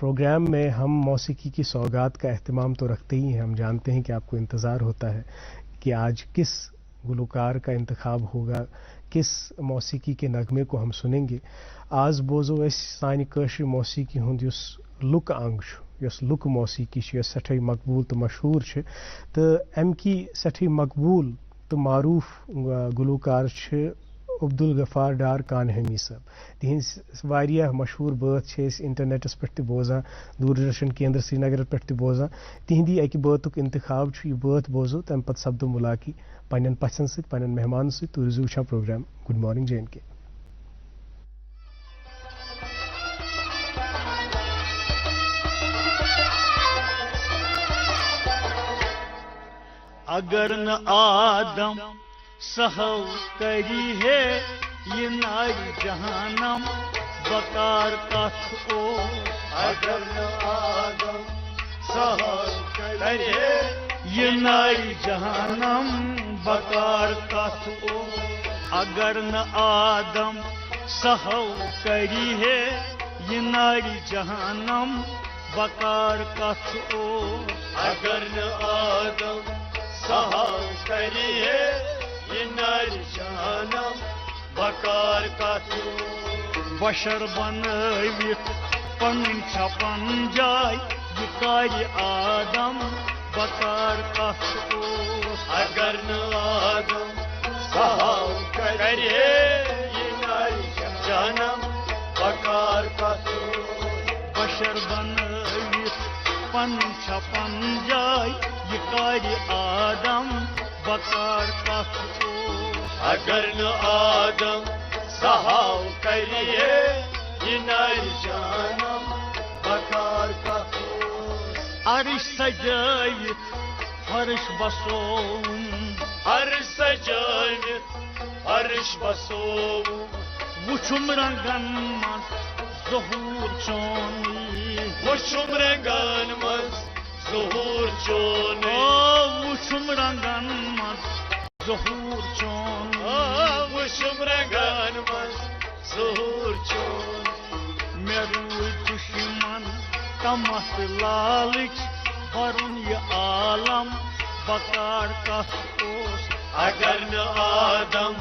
Programme میں ہم موسیقی کی سوغات کا اہتمام تو رکھتے ہی ہیں. ہم جانتے ہیں کہ آپ کو انتظار ہوتا ہے کہ آج کس گلوکار کا انتخاب ہوگا, کس موسیقی کے نغمے کو ہم سنیں گے. آز بوزو اس سانہ کٲشر موسیقی ہند یس لک انگ یس لک موسیقی یس سٹھے مقبول تو مشہور تو ام کی سٹھے مقبول تو معروف گلوکار عبدالغفار ڈار کانہمی صاحب. تہذ واریاہ مشہور بات انٹرنیٹس پہ بوزان, دوردرشن کیندر سری نگر پہ بوزان. تہندی اکہ باتک انتخاب یہ بات بوزو تمہ پتہ سپدو ملاقی پنن پژھن ست پنن مہمان ست. تُہۍ روٗزِو وٕچھان programme good morning J and K. اگر نہ آدم سہو کری ہے یہ ناری جہانم بکار کتھ او. اگر نہ آدم سہو کری ہے یہ ناری جہانم بکار کتھ او. اگر نہ آدم سہو کری ہے یہ ناری جہانم بکار کتھ او. اگر نہ آدم سہو کری ہے یہ ناری جہانم بکار کتھ او. بشر بنٲوِتھ پنٕنۍ چھپن جاے یہ کارِ آدم بکار کتھ اوس. اگر نہ آدم سہو کری ہے یہ ناری جہانم بکار کتھ اوس. بشر بنٲوِتھ پنٕنۍ چھپن جاے یہ کارِ آدم بکار کتھ اوس. اگر نہ آدم سہو کری ہے یہ ناری جہانم بکار کتھ اوس. عرش سجٲوِتھ فرش بسووُم, عرش سجٲوِتھ فرش بسووُم, وٕچھُم رنگن منٛز ظہوٗر چونٕے, وٕچھُم رنگن منٛز ظہوٗر چونٕے, وٕچھُم رنگن منٛز ظہوٗر چونٕے, وٕچھُم رنگن منٛز ظہوٗر چونٕے. مےٚ روٗدۍ دُشمن تمتھ لالٕچ بھرُن یہ عالم بکار کتھ اوس. اگر نہ آدم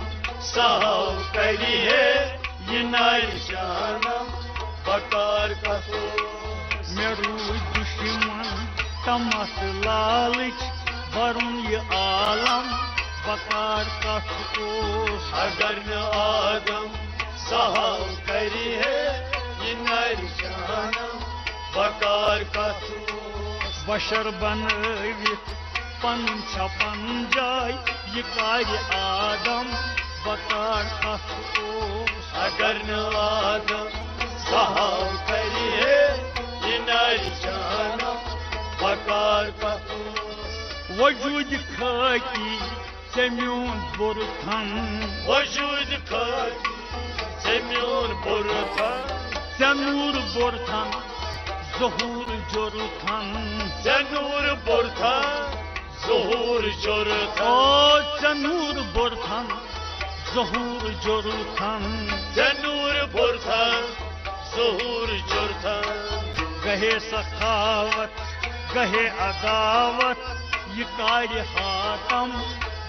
سہو کری ہے یہ ناری جہانم بکار کتھ اوس. مےٚ روٗدۍ دُشمن تمتھ لالٕچ بھرُن یہ عالم بکار کتھ اوس. اگر نہ آدم سہو کری ہے یہ ناری جہانم بکار کتھ اوس. بشر بنٲوِتھ پنٕنۍ چھپن جاے یہ کارِ آدم بکار کتھ اوس. اگر نہ آدم سہو کری ہے یہ ناری جہانم بکار کتھ اوس. وجود خاکی ژےٚ میون بُرٕ وجود خاکی ژےٚ میون بُرٕ ژےٚ نوٗر بُرٕ ظہوٗر جُرٕ ژےٚ نوٗر بُرٕ ظہوٗر جُرٕ, ژےٚ نوٗر بُرٕ ظہوٗر جُرٕ, ژےٚ نوٗر بُرٕ ظہوٗر جُرٕ. گہے سخاوت گہے عداوت یہ کارِ حاتم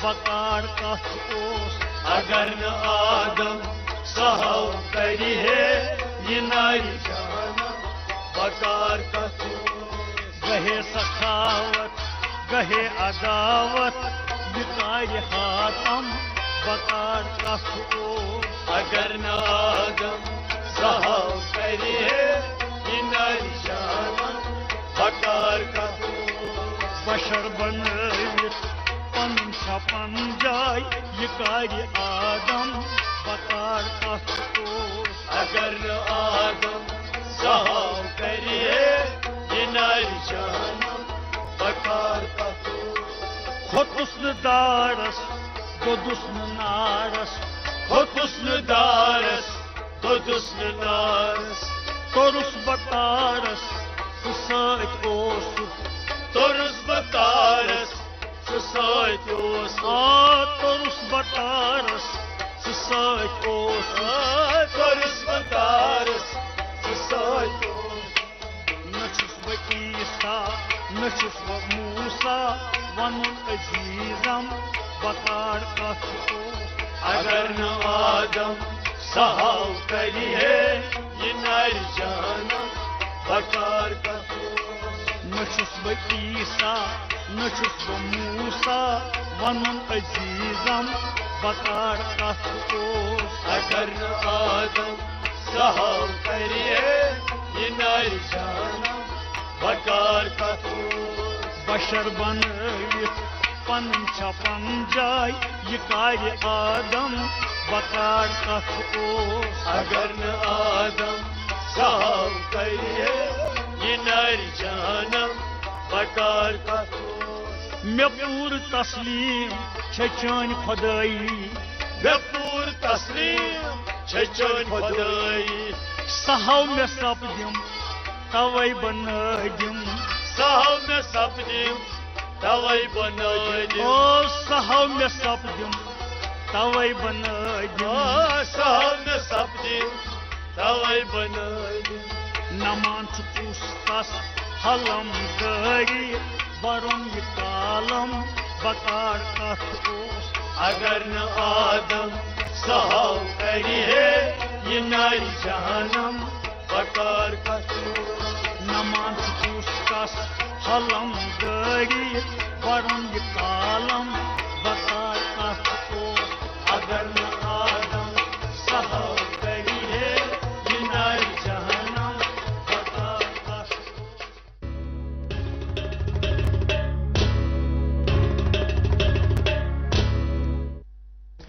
بکار کتھ اوس. اگر نہ آدم سہو کری ہے یہ ناری جہانم بکار کتھ اوس. گہے سخاوت گہے عداوت یہ کارِ حاتم بکار کتھ اوس. اگر نہ آدم سہو کری ہے یہ ناری جہانم بکار کتھ اوس. بشر بنٲوِتھ پنٕنۍ چھپن جاے یہ کارِ آدم بکار کتھ اوس. اگر نہ آدم سہو کری ہے یہ ناری جہانم بکار کتھ اوس. کھوٚتُس نہٕ دارس دوٚدُس نہٕ نارس, کھوٚتُس نہٕ دارس دوٚدُس نہٕ نارس, توٚرُس بہٕ تارس ژٕ سۭتۍ اوسُکھ, توٚرُس بہٕ تارس ژٕ سۭتۍ اوسُکھ, توٚرُس بہٕ تارس ژٕ سۭتۍ اوسُکھ, توٚرُس بہٕ تارس ژٕ سۭتۍ اوسُکھ. عیسیٰ نہ چھُس بہٕ موسیٰ وَنُن عزیٖزم بکار کتھ اوس اگر نہ آدم سہاو کری ہے یہ نر جانم بکار کتھ اوس نہ چھُس بہٕ عیسیٰ نہ چھُس بہٕ موسیٰ وَنُن عزیٖزم بکار کتھ اوس اگر نہ آدم سہاو کری ہے یہ نر جانم بکار کتھ اوس بشر بنٲوِتھ پنٕنۍ چھپن جاے یہِ کارِ آدم بکار کتھ اوس اگر نہ آدم سہاو کری ہے یہ نر جانم بکار کتھ اوس مےٚ پوٗر تسلیٖم چھےٚ چٲنۍ خۄدٲیی مےٚ پوٗر تسلیٖم چھےٚ چٲنۍ خۄدٲیی سہو مےٚ سپدِم توے بنٲدِم سہو مےٚ سپدِم توے بنٲدِم او سہو مےٚ سپدِم توے بنٲدِم سہو مےٚ سپدِم توے بنٲدِم نمان چھُ کُس تس حلم دٲری برُن یہِ کالم بکار کتھ اوس اگر نہ آدم سہاو کری ہے یہ نر جانم بکار کتھ اوس نمان چھُ کُس تس حلم دٲری برُن یہِ کالم بکار کتھ اوس اگر نہ آدم سہاو کری ہے یہ نر جانم بکار کتھ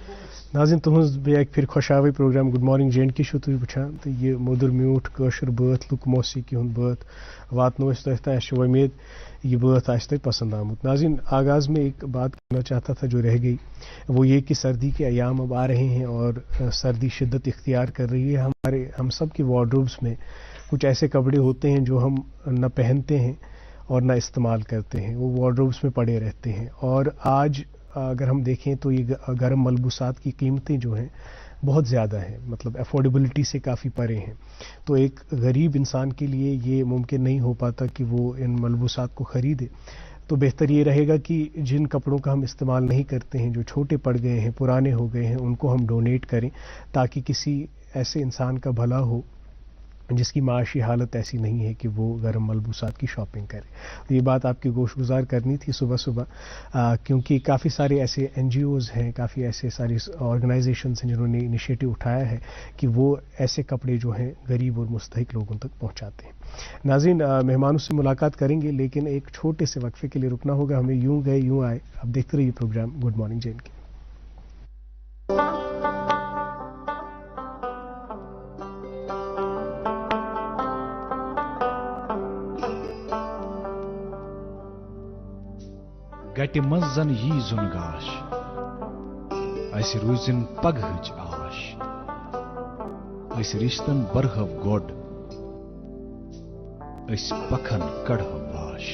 اوس ناظرین تہذ بیٚیہِ اکہِ پھِرِ خۄشاوٕے programme good morning J and K چھُو تُہۍ وٕچھان تہٕ یہِ موٚدُر میوٗٹھ کٲشُر بٲتھ لُک موسیٖقی ہُنٛد بٲتھ واتنو أسۍ تۄہہِ تام اَسہِ چھِ وۄمید یہ بٲتھ آسہِ تۄہہِ پسند آمُت ناظرین آغاز میں ایک بات کرنا چاہتا تھا جو رہ گئی وہ یہ کہ سردی کے ایام اب آ رہے ہیں اور سردی شدت اختیار کر رہی ہے ہم سب کے وارڈروبس میں کچھ ایسے کپڑے ہوتے ہیں جو ہم نہ پہنتے ہیں اور نہ استعمال کرتے ہیں وہ وارڈروبس میں پڑے رہتے ہیں اور آج اگر ہم دیکھیں تو یہ گرم ملبوسات کی قیمتیں جو ہیں بہت زیادہ ہیں مطلب افورڈیبلٹی سے کافی پرے ہیں تو ایک غریب انسان کے لیے یہ ممکن نہیں ہو پاتا کہ وہ ان ملبوسات کو خریدے تو بہتر یہ رہے گا کہ جن کپڑوں کا ہم استعمال نہیں کرتے ہیں جو چھوٹے پڑ گئے ہیں پرانے ہو گئے ہیں ان کو ہم ڈونیٹ کریں تاکہ کسی ایسے انسان کا بھلا ہو جس کی معاشی حالت ایسی نہیں ہے کہ وہ گرم ملبوسات کی شاپنگ کرے یہ بات آپ کی گوش گزار کرنی تھی صبح صبح کیونکہ کافی سارے ایسے این جی اوز ہیں کافی ایسے ساری آرگنائزیشنز ہیں جنہوں نے انیشیٹو اٹھایا ہے کہ وہ ایسے کپڑے جو ہیں غریب اور مستحق لوگوں تک پہنچاتے ہیں ناظرین مہمانوں سے ملاقات کریں گے لیکن ایک چھوٹے سے وقفے کے لیے رکنا ہوگا ہمیں یوں گئے یوں آئے اب دیکھتے رہیے programme good morning J and K گٹہِ منٛز زن یی زُن گاش اسہِ روٗزِن پگہٕچ آش أسۍ رِشتن برہو گۄڈ أسۍ پکھن کڑہو واش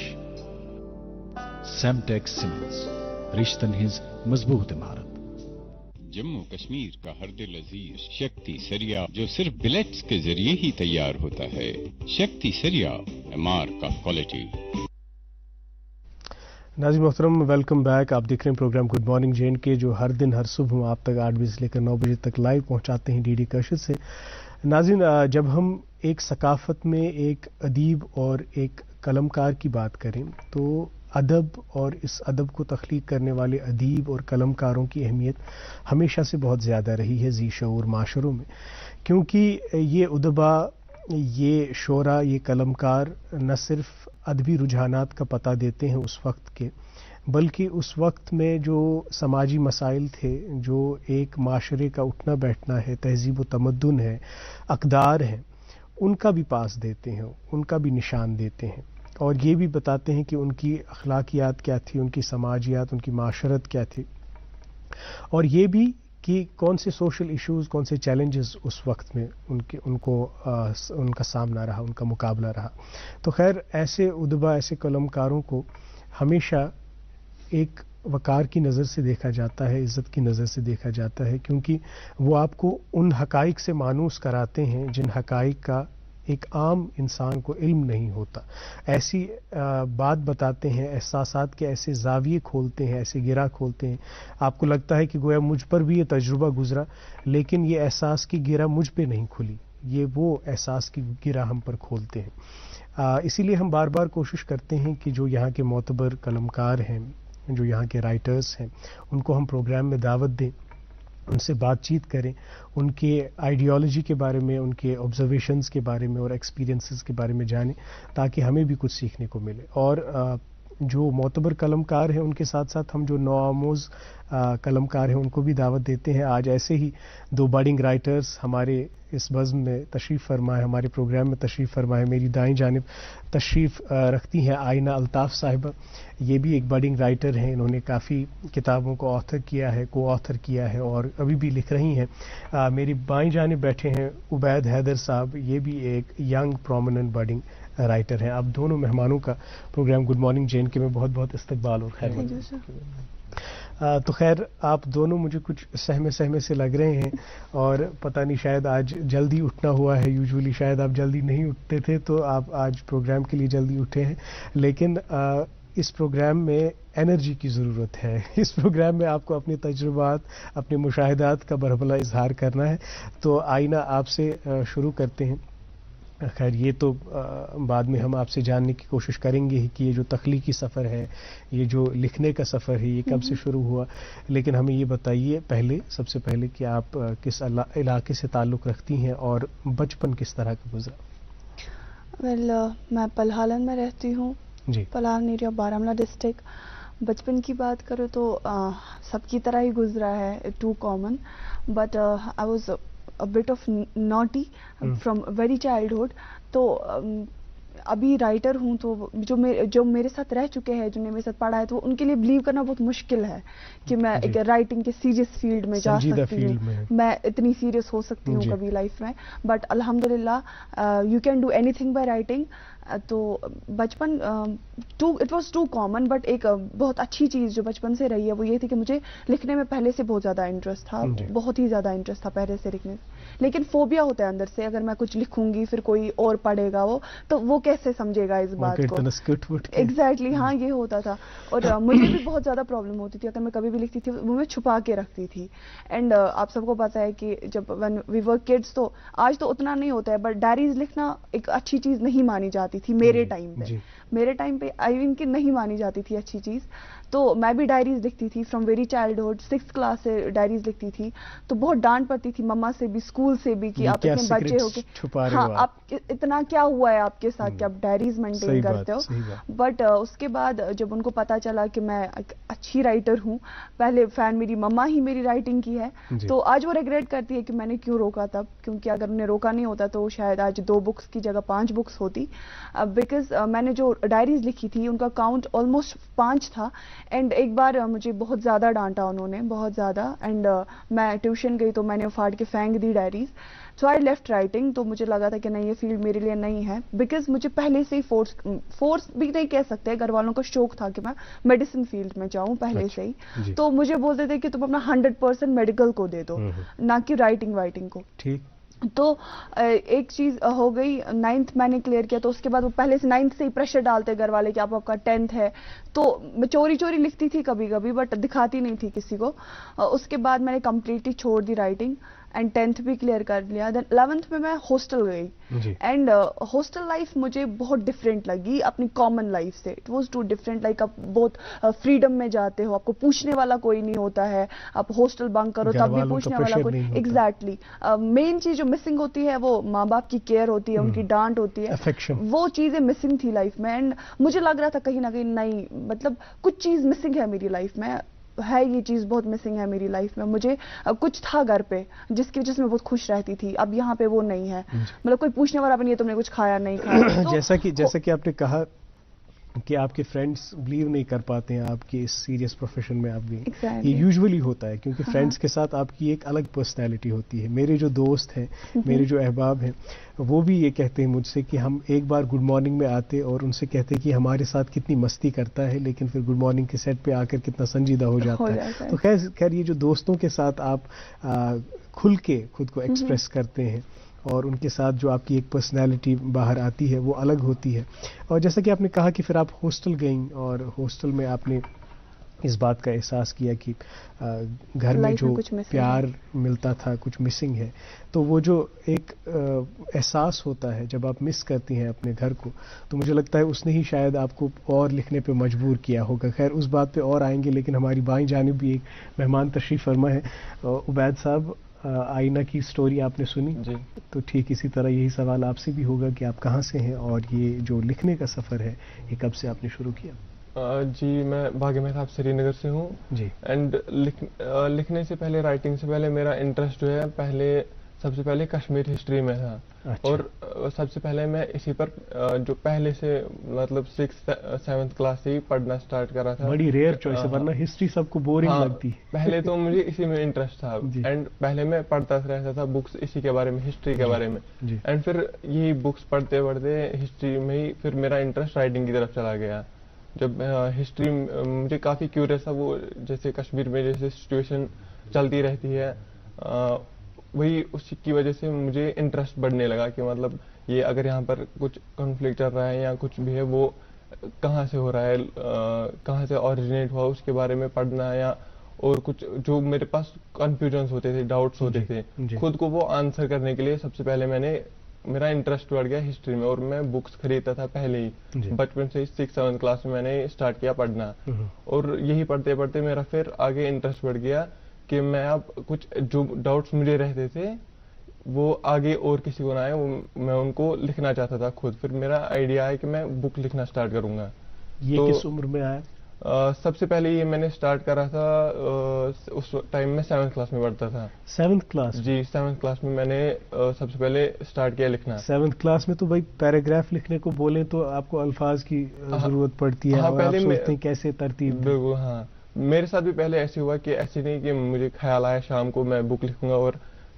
سیمٹیک سیمنٹس رشتن ہٕنٛز مضبوط عمارت جموں کشمیر کا ہر دل عزیز شکتی سریا جو صرف بلیٹس کے ذریعے ہی تیار ہوتا ہے شکتی سریا MR کا کوالٹی ناظرین محترم ویلکم بیک آپ دیکھ رہے ہیں programme good morning J and K جو ہر دن ہر صبح ہم آپ تک 8 بجے سے لے کر 9 بجے تک لائیو پہنچاتے ہیں ڈی ڈی کشر سے ناظرین جب ہم ایک ثقافت میں ایک ادیب اور ایک قلمکار کی بات کریں تو ادب اور اس ادب کو تخلیق کرنے والے ادیب اور قلمکاروں کی اہمیت ہمیشہ سے بہت زیادہ رہی ہے ذی شعور معاشروں میں کیونکہ یہ ادبا یہ شعراء یہ قلمکار نہ صرف ادبی رجحانات کا پتہ دیتے ہیں اس وقت کے بلکہ اس وقت میں جو سماجی مسائل تھے جو ایک معاشرے کا اٹھنا بیٹھنا ہے تہذیب و تمدن ہے اقدار ہیں ان کا بھی پاس دیتے ہیں ان کا بھی نشان دیتے ہیں اور یہ بھی بتاتے ہیں کہ ان کی اخلاقیات کیا تھی ان کی سماجیات ان کی معاشرت کیا تھی اور یہ بھی کہ کون سے سوشل ایشوز کون سے چیلنجز اس وقت میں ان کا سامنا رہا ان کا مقابلہ رہا تو خیر ایسے ادبا ایسے قلمکاروں کو ہمیشہ ایک وقار کی نظر سے دیکھا جاتا ہے عزت کی نظر سے دیکھا جاتا ہے کیونکہ وہ آپ کو ان حقائق سے مانوس کراتے ہیں جن حقائق کا ایک عام انسان کو علم نہیں ہوتا. ایسی بات بتاتے ہیں، احساسات کے ایسے زاویے کھولتے ہیں، ایسے گرہ کھولتے ہیں، آپ کو لگتا ہے کہ گویا مجھ پر بھی یہ تجربہ گزرا، لیکن یہ احساس کی گرہ مجھ پہ نہیں کھلی، یہ وہ احساس کی گرہ ہم پر کھولتے ہیں. اسی لیے ہم بار بار کوشش کرتے ہیں کہ جو یہاں کے معتبر قلمکار ہیں، جو یہاں کے رائٹرز ہیں، ان کو ہم پروگرام میں دعوت دیں، ان سے بات چیت کریں، ان کے آئیڈیالوجی کے بارے میں، ان کے آبزرویشنز کے بارے میں اور ایکسپیرینسز کے بارے میں جانیں، تاکہ ہمیں بھی کچھ سیکھنے کو ملے. اور جو معتبر قلمکار ہیں ان کے ساتھ ساتھ ہم جو نوآموز قلمکار ہیں ان کو بھی دعوت دیتے ہیں. آج ایسے ہی 2 بڈنگ رائٹرز ہمارے اس بزم میں تشریف فرما ہے، ہمارے پروگرام میں تشریف فرما ہے. میری دائیں جانب تشریف رکھتی ہیں آئینہ الطاف صاحبہ. یہ بھی ایک بڈنگ رائٹر ہیں، انہوں نے کافی کتابوں کو آتھر کیا ہے، کو آتھر کیا ہے اور ابھی بھی لکھ رہی ہیں. میری بائیں جانب بیٹھے ہیں عبید حیدر صاحب، یہ بھی ایک ینگ پرومیننٹ بڈنگ رائٹر ہیں. آپ دونوں مہمانوں کا پروگرام گڈ مارننگ جین کے میں بہت بہت استقبال اور خیر مقدم. تو خیر آپ دونوں مجھے کچھ سہمے سے لگ رہے ہیں اور پتہ نہیں شاید آج جلدی اٹھنا ہوا ہے. یوزولی شاید آپ جلدی نہیں اٹھتے تھے تو آپ آج پروگرام کے لیے جلدی اٹھے ہیں، لیکن اس پروگرام میں انرجی کی ضرورت ہے. اس پروگرام میں آپ کو اپنے تجربات، اپنے مشاہدات کا برہملہ اظہار کرنا ہے. تو آئینہ آپ سے شروع کرتے ہیں. خیر یہ تو بعد میں ہم آپ سے جاننے کی کوشش کریں گے کہ یہ جو تخلیقی سفر ہے، یہ جو لکھنے کا سفر ہے، یہ کب سے شروع ہوا، لیکن ہمیں یہ بتائیے سب سے پہلے کہ آپ کس علاقے سے تعلق رکھتی ہیں اور بچپن کس طرح کا گزرا؟ میں پلہالن میں رہتی ہوں جی، پلہالن ایریا بارہمولہ ڈسٹرکٹ. بچپن کی بات کرو تو سب کی طرح ہی گزرا ہے، too common, but I was a bit of naughty from very childhood. تو ابھی رائٹر ہوں تو جو میرے ساتھ رہ چکے ہیں، جنہوں نے میرے ساتھ پڑھا ہے، تو ان کے لیے بلیو کرنا بہت مشکل ہے کہ میں ایک رائٹنگ کے سیریس فیلڈ میں جا سکتی ہوں، میں اتنی سیریس ہو سکتی ہوں کبھی لائف میں. بٹ الحمدللہ you can do anything by writing. تو بچپن it was too common, but ایک بہت اچھی چیز جو بچپن سے رہی ہے وہ یہ تھی کہ مجھے لکھنے میں پہلے سے بہت زیادہ انٹرسٹ تھا، بہت ہی زیادہ انٹرسٹ تھا پہلے سے لکھنے. لیکن فوبیا ہوتا ہے اندر سے، اگر میں کچھ لکھوں گی پھر کوئی اور پڑھے گا وہ تو وہ کیسے سمجھے گا اس بات کو. ایگزیکٹلی ہاں یہ ہوتا تھا. اور مجھے بھی بہت زیادہ پرابلم ہوتی تھی، اگر میں کبھی بھی لکھتی تھی وہ میں چھپا کے رکھتی تھی. اینڈ آپ سب کو پتا ہے کہ جب وین وی ور کڈس، تو آج تو اتنا نہیں ہوتا ہے، بٹ ڈائریز لکھنا ایک اچھی چیز نہیں مانی جاتی تھی میرے ٹائم پہ آئی مین کہ نہیں مانی جاتی تھی اچھی چیز. تو میں بھی ڈائریز لکھتی تھی from very childhood, 6th class سے ڈائریز لکھتی تھی. تو بہت ڈانٹ پڑتی تھی مما سے بھی، اسکول سے بھی، کہ آپ اتنے بچے ہو کے ہاں آپ اتنا کیا ہوا ہے آپ کے ساتھ کہ آپ ڈائریز مینٹین کرتے ہو. بٹ اس کے بعد جب ان کو پتا چلا کہ میں ایک اچھی رائٹر ہوں، پہلے فین میری مما ہی میری رائٹنگ کی ہے، تو آج وہ ریگریٹ کرتی ہے کہ میں نے کیوں روکا تب، کیونکہ اگر انہیں روکا نہیں ہوتا تو شاید آج 2 بکس کی جگہ 5 بکس ہوتی. بیکاز میں نے جو ڈائریز لکھی تھی ان کا کاؤنٹ آلموسٹ 5 تھا. اینڈ ایک بار مجھے بہت زیادہ ڈانٹا انہوں نے، بہت زیادہ. اینڈ میں ٹیوشن گئی تو میں نے پھاڑ کے پھینک دی diaries. So I left writing. تو مجھے لگا تھا کہ نہیں یہ فیلڈ میرے لیے نہیں ہے، بیکاز مجھے پہلے سے ہی فورس بھی نہیں کہہ سکتے، گھر والوں کا شوق تھا کہ میں میڈیسن فیلڈ میں جاؤں پہلے سے ہی. تو مجھے بولتے تھے کہ تم اپنا 100% میڈیکل کو دے دو، نہ کہ رائٹنگ کو. تو ایک چیز ہو گئی، 9th میں نے کلیئر کیا، تو اس کے بعد وہ پہلے سے 9th سے ہی پریشر ڈالتے گھر والے کہ آپ کا 10th ہے. تو میں چوری لکھتی تھی کبھی کبھی، بٹ دکھاتی نہیں تھی کسی کو. اس کے بعد میں نے کمپلیٹلی چھوڑ دی رائٹنگ اینڈ 10th بھی کلیئر کر لیا. دین 11th میں میں ہاسٹل گئی اینڈ ہاسٹل لائف مجھے بہت ڈفرینٹ لگی اپنی کامن لائف سے. It was too different. Like آپ بہت فریڈم میں جاتے ہو، آپ کو پوچھنے والا کوئی نہیں ہوتا ہے. آپ ہاسٹل بنک کرو تب بھی پوچھنے والا کوئی. ایگزیکٹلی مین چیز جو مسنگ ہوتی ہے وہ ماں باپ کی کیئر ہوتی ہے، ان کی ڈانٹ ہوتی ہے، وہ چیزیں مسنگ تھی لائف میں. اینڈ مجھے لگ رہا تھا کہیں نہ کہیں نہیں، مطلب کچھ چیز مسنگ ہے میری لائف میں، ہے یہ چیز بہت مسنگ ہے میری لائف میں. مجھے کچھ تھا گھر پہ جس کی وجہ سے میں بہت خوش رہتی تھی، اب یہاں پہ وہ نہیں ہے. مطلب کوئی پوچھنے والا بھی نہیں ہے تم نے کچھ کھایا نہیں کھایا. جیسا کہ آپ نے کہا کہ آپ کے فرینڈس بلیو نہیں کر پاتے ہیں آپ کے اس سیریس پروفیشن میں آپ گئی. یہ یوزولی ہوتا ہے کیونکہ فرینڈس کے ساتھ آپ کی ایک الگ پرسنالٹی ہوتی ہے. میرے جو دوست ہیں، میرے جو احباب ہیں، وہ بھی یہ کہتے ہیں مجھ سے کہ ہم ایک بار گڈ مارننگ میں آتے اور ان سے کہتے کہ ہمارے ساتھ کتنی مستی کرتا ہے، لیکن پھر گڈ مارننگ کے سیٹ پہ آ کر کتنا سنجیدہ ہو جاتا ہے. تو خیر یہ جو دوستوں کے ساتھ آپ کھل کے خود کو ایکسپریس کرتے ہیں اور ان کے ساتھ جو آپ کی ایک پرسنالٹی باہر آتی ہے وہ الگ ہوتی ہے. اور جیسا کہ آپ نے کہا کہ پھر آپ ہاسٹل گئیں اور ہاسٹل میں آپ نے اس بات کا احساس کیا کہ گھر میں جو پیار ملتا تھا کچھ مسنگ ہے. تو وہ جو ایک احساس ہوتا ہے جب آپ مس کرتی ہیں اپنے گھر کو, تو مجھے لگتا ہے اس نے ہی شاید آپ کو اور لکھنے پہ مجبور کیا ہوگا. خیر اس بات پہ اور آئیں گے, لیکن ہماری بائیں جانب بھی ایک مہمان تشریف فرما ہے. عبید صاحب, آئینہ کی سٹوری آپ نے سنی جی, تو ٹھیک اسی طرح یہی سوال آپ سے بھی ہوگا کہ آپ کہاں سے ہیں اور یہ جو لکھنے کا سفر ہے یہ کب سے آپ نے شروع کیا؟ جی, میں باغ مہتاب سری نگر سے ہوں جی. اینڈ لکھنے سے پہلے, رائٹنگ سے پہلے میرا انٹرسٹ جو ہے سب سے پہلے کشمیر ہسٹری میں تھا. اور سب سے پہلے میں اسی پر جو پہلے سے مطلب 6th-7th کلاس سے ہی پڑھنا سٹارٹ کرا تھا. بڑی ریئر چوائس ہے, ورنہ ہسٹری سب کو بورنگ لگتی ہے. پہلے تو مجھے اسی میں انٹرسٹ تھا اینڈ پہلے میں پڑھتا رہتا تھا بکس اسی کے بارے میں, ہسٹری کے بارے میں. اینڈ پھر یہی بکس پڑھتے پڑھتے ہسٹری میں ہی پھر میرا انٹرسٹ رائٹنگ کی طرف چلا گیا. جب ہسٹری مجھے کافی کیوریس تھا, وہ جیسے کشمیر میں جیسے سچویشن چلتی رہتی ہے, وہی اسی کی وجہ سے مجھے انٹرسٹ بڑھنے لگا کہ مطلب یہ اگر یہاں پر کچھ کنفلکٹ چل رہا ہے یا کچھ بھی ہے وہ کہاں سے ہو رہا ہے, کہاں سے اوریجنیٹ ہوا, اس کے بارے میں پڑھنا. یا اور کچھ جو میرے پاس کنفیوژنس ہوتے تھے, ڈاؤٹس ہوتے تھے, خود کو وہ آنسر کرنے کے لیے سب سے پہلے میرا انٹرسٹ بڑھ گیا ہسٹری میں. اور میں بکس خریدتا تھا پہلے ہی, بچپن سے 6th-7th کلاس میں نے اسٹارٹ کیا پڑھنا. اور یہی پڑھتے پڑھتے میرا پھر آگے انٹرسٹ بڑھ گیا کہ میں اب کچھ جو ڈاؤٹس مجھے رہتے تھے وہ آگے اور کسی کو نہ آئے, میں ان کو لکھنا چاہتا تھا خود. پھر میرا آئیڈیا ہے کہ میں بک لکھنا اسٹارٹ کروں گا. یہ کس عمر میں آیا؟ سب سے پہلے یہ میں نے اسٹارٹ کرا تھا اس ٹائم میں 7th کلاس میں پڑھتا تھا. 7th class? جی, 7th کلاس میں نے سب سے پہلے اسٹارٹ کیا لکھنا. 7th کلاس میں تو بھائی پیراگراف لکھنے کو بولیں تو آپ کو الفاظ کی ضرورت پڑتی ہے, اور آپ سوچتے ہیں کیسے ترتیب. بالکل, ہاں, میرے ساتھ بھی پہلے ایسے ہوا کہ ایسے نہیں کہ مجھے خیال آیا شام کو میں بک لکھوں گا اور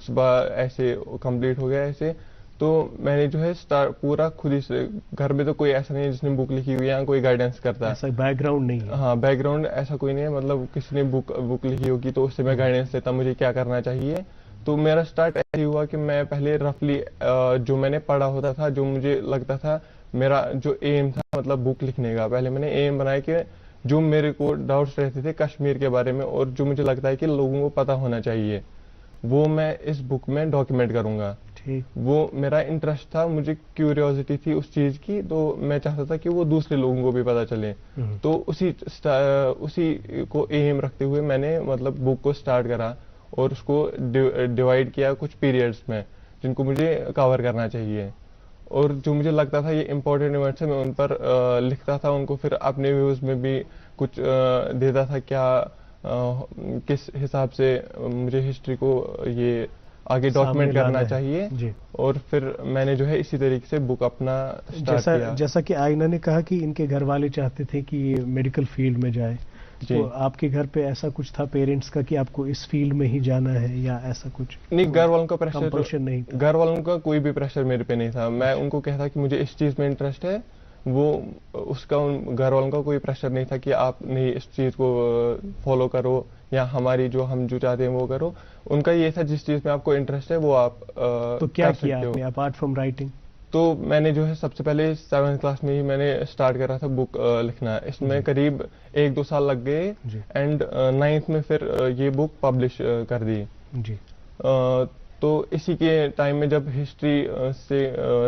صبح ایسے کمپلیٹ ہو گیا ایسے. تو میں نے جو ہے پورا خود ہی سے, گھر میں تو کوئی ایسا نہیں ہے جس نے بک لکھی ہوئی ہے, کوئی گائیڈنس کرتا ہے, ایسا بیک گراؤنڈ نہیں ہے. ہاں, بیک گراؤنڈ ایسا کوئی نہیں ہے, مطلب کسی نے بک لکھی ہوگی تو اس سے میں گائیڈنس دیتا مجھے کیا کرنا چاہیے. تو میرا اسٹارٹ ایسے ہوا کہ میں پہلے رفلی جو میں نے پڑھا ہوتا تھا, جو مجھے لگتا تھا میرا جو ایم تھا مطلب بک لکھنے کا, پہلے میں نے ایم بنایا کہ جو میرے کو ڈاؤٹس رہتے تھے کشمیر کے بارے میں اور جو مجھے لگتا ہے کہ لوگوں کو پتہ ہونا چاہیے, وہ میں اس بک میں ڈاکیومنٹ کروں گا. وہ میرا انٹرسٹ تھا, مجھے کیوریوسٹی تھی اس چیز کی, تو میں چاہتا تھا کہ وہ دوسرے لوگوں کو بھی پتہ چلے. تو اسی کو ایم رکھتے ہوئے میں نے مطلب بک کو اسٹارٹ کرا اور اس کو ڈیوائڈ کیا کچھ پیریڈس میں جن کو مجھے کور کرنا چاہیے. اور جو مجھے لگتا تھا یہ امپورٹنٹ ایونٹس ہیں میں ان پر لکھتا تھا, ان کو پھر اپنے ویوز میں بھی کچھ دیتا تھا کیا کس حساب سے مجھے ہسٹری کو یہ آگے ڈاکیومنٹ کرنا چاہیے. اور پھر میں نے جو ہے اسی طریقے سے بک اپنا اسٹارٹ کیا. جیسا کہ آئینہ نے کہا کہ ان کے گھر والے چاہتے تھے کہ یہ میڈیکل فیلڈ میں جائے, تو آپ کے گھر پہ ایسا کچھ تھا پیرنٹس کا کہ آپ کو اس فیلڈ میں ہی جانا ہے یا ایسا کچھ؟ نہیں, گھر والوں کا پریشر نہیں تھا. گھر والوں کا کوئی بھی پریشر میرے پہ نہیں تھا. میں ان کو کہتا کہ مجھے اس چیز میں انٹرسٹ ہے, وہ اس کا گھر والوں کا کوئی پریشر نہیں تھا کہ آپ نہیں اس چیز کو فالو کرو یا ہم جو چاہتے ہیں وہ کرو. ان کا یہ تھا جس چیز میں آپ کو انٹرسٹ ہے وہ آپ تو کیا کیا آپ نے اپارٹ فرام رائٹنگ؟ تو میں نے جو ہے سب سے پہلے 7th کلاس میں ہی میں نے اسٹارٹ کرا تھا بک لکھنا. اس میں قریب 1-2 سال لگ گئے اینڈ 9th میں پھر یہ بک پبلش کر دی. جی. تو اسی کے ٹائم میں جب ہسٹری سے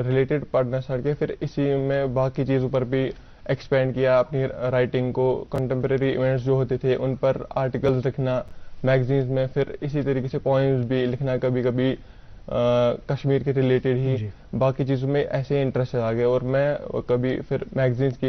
ریلیٹڈ پڑھنا اسٹارٹ کیا, پھر اسی میں باقی چیزوں پر بھی ایکسپینڈ کیا اپنی رائٹنگ کو. کنٹمپریری ایونٹس جو ہوتے تھے ان پر آرٹیکلز لکھنا میگزینز میں, پھر اسی طریقے سے پوئمز بھی لکھنا کبھی کبھی کشمیر کے ریلیٹڈ ہی. باقی چیزوں میں ایسے انٹرسٹ آ گیا اور میں کبھی پھر میگزینز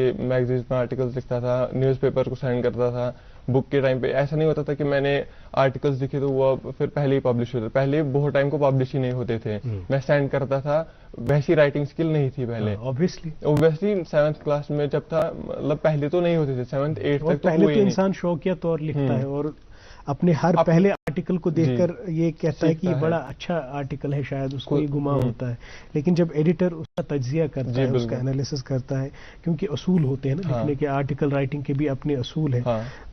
میں آرٹیکلز لکھتا تھا, نیوز پیپر کو سینڈ کرتا تھا. بک کے ٹائم پہ ایسا نہیں ہوتا تھا کہ میں نے آرٹیکلز لکھے تو وہ پھر پہلے ہی پبلش ہوتے, پہلے بہت ٹائم کو پبلش ہی نہیں ہوتے تھے, میں سینڈ کرتا تھا. ویسی رائٹنگ اسکل نہیں تھی پہلے اوبویسلی 7th کلاس میں جب تھا, مطلب پہلے تو نہیں ہوتے تھے, 7th 8th تک پہلے تو انسان شوقیہ طور لکھتا ہے اور اپنے ہر پہلے آرٹیکل کو دیکھ کر یہ کہتا ہے کہ یہ بڑا اچھا آرٹیکل ہے, شاید اس کو یہ گما ہوتا ہے. لیکن جب ایڈیٹر اس کا تجزیہ کرتا ہے, اس کا انالیسس کرتا ہے, کیونکہ اصول ہوتے ہیں نا لکھنے کے, آرٹیکل رائٹنگ کے بھی اپنے اصول ہیں,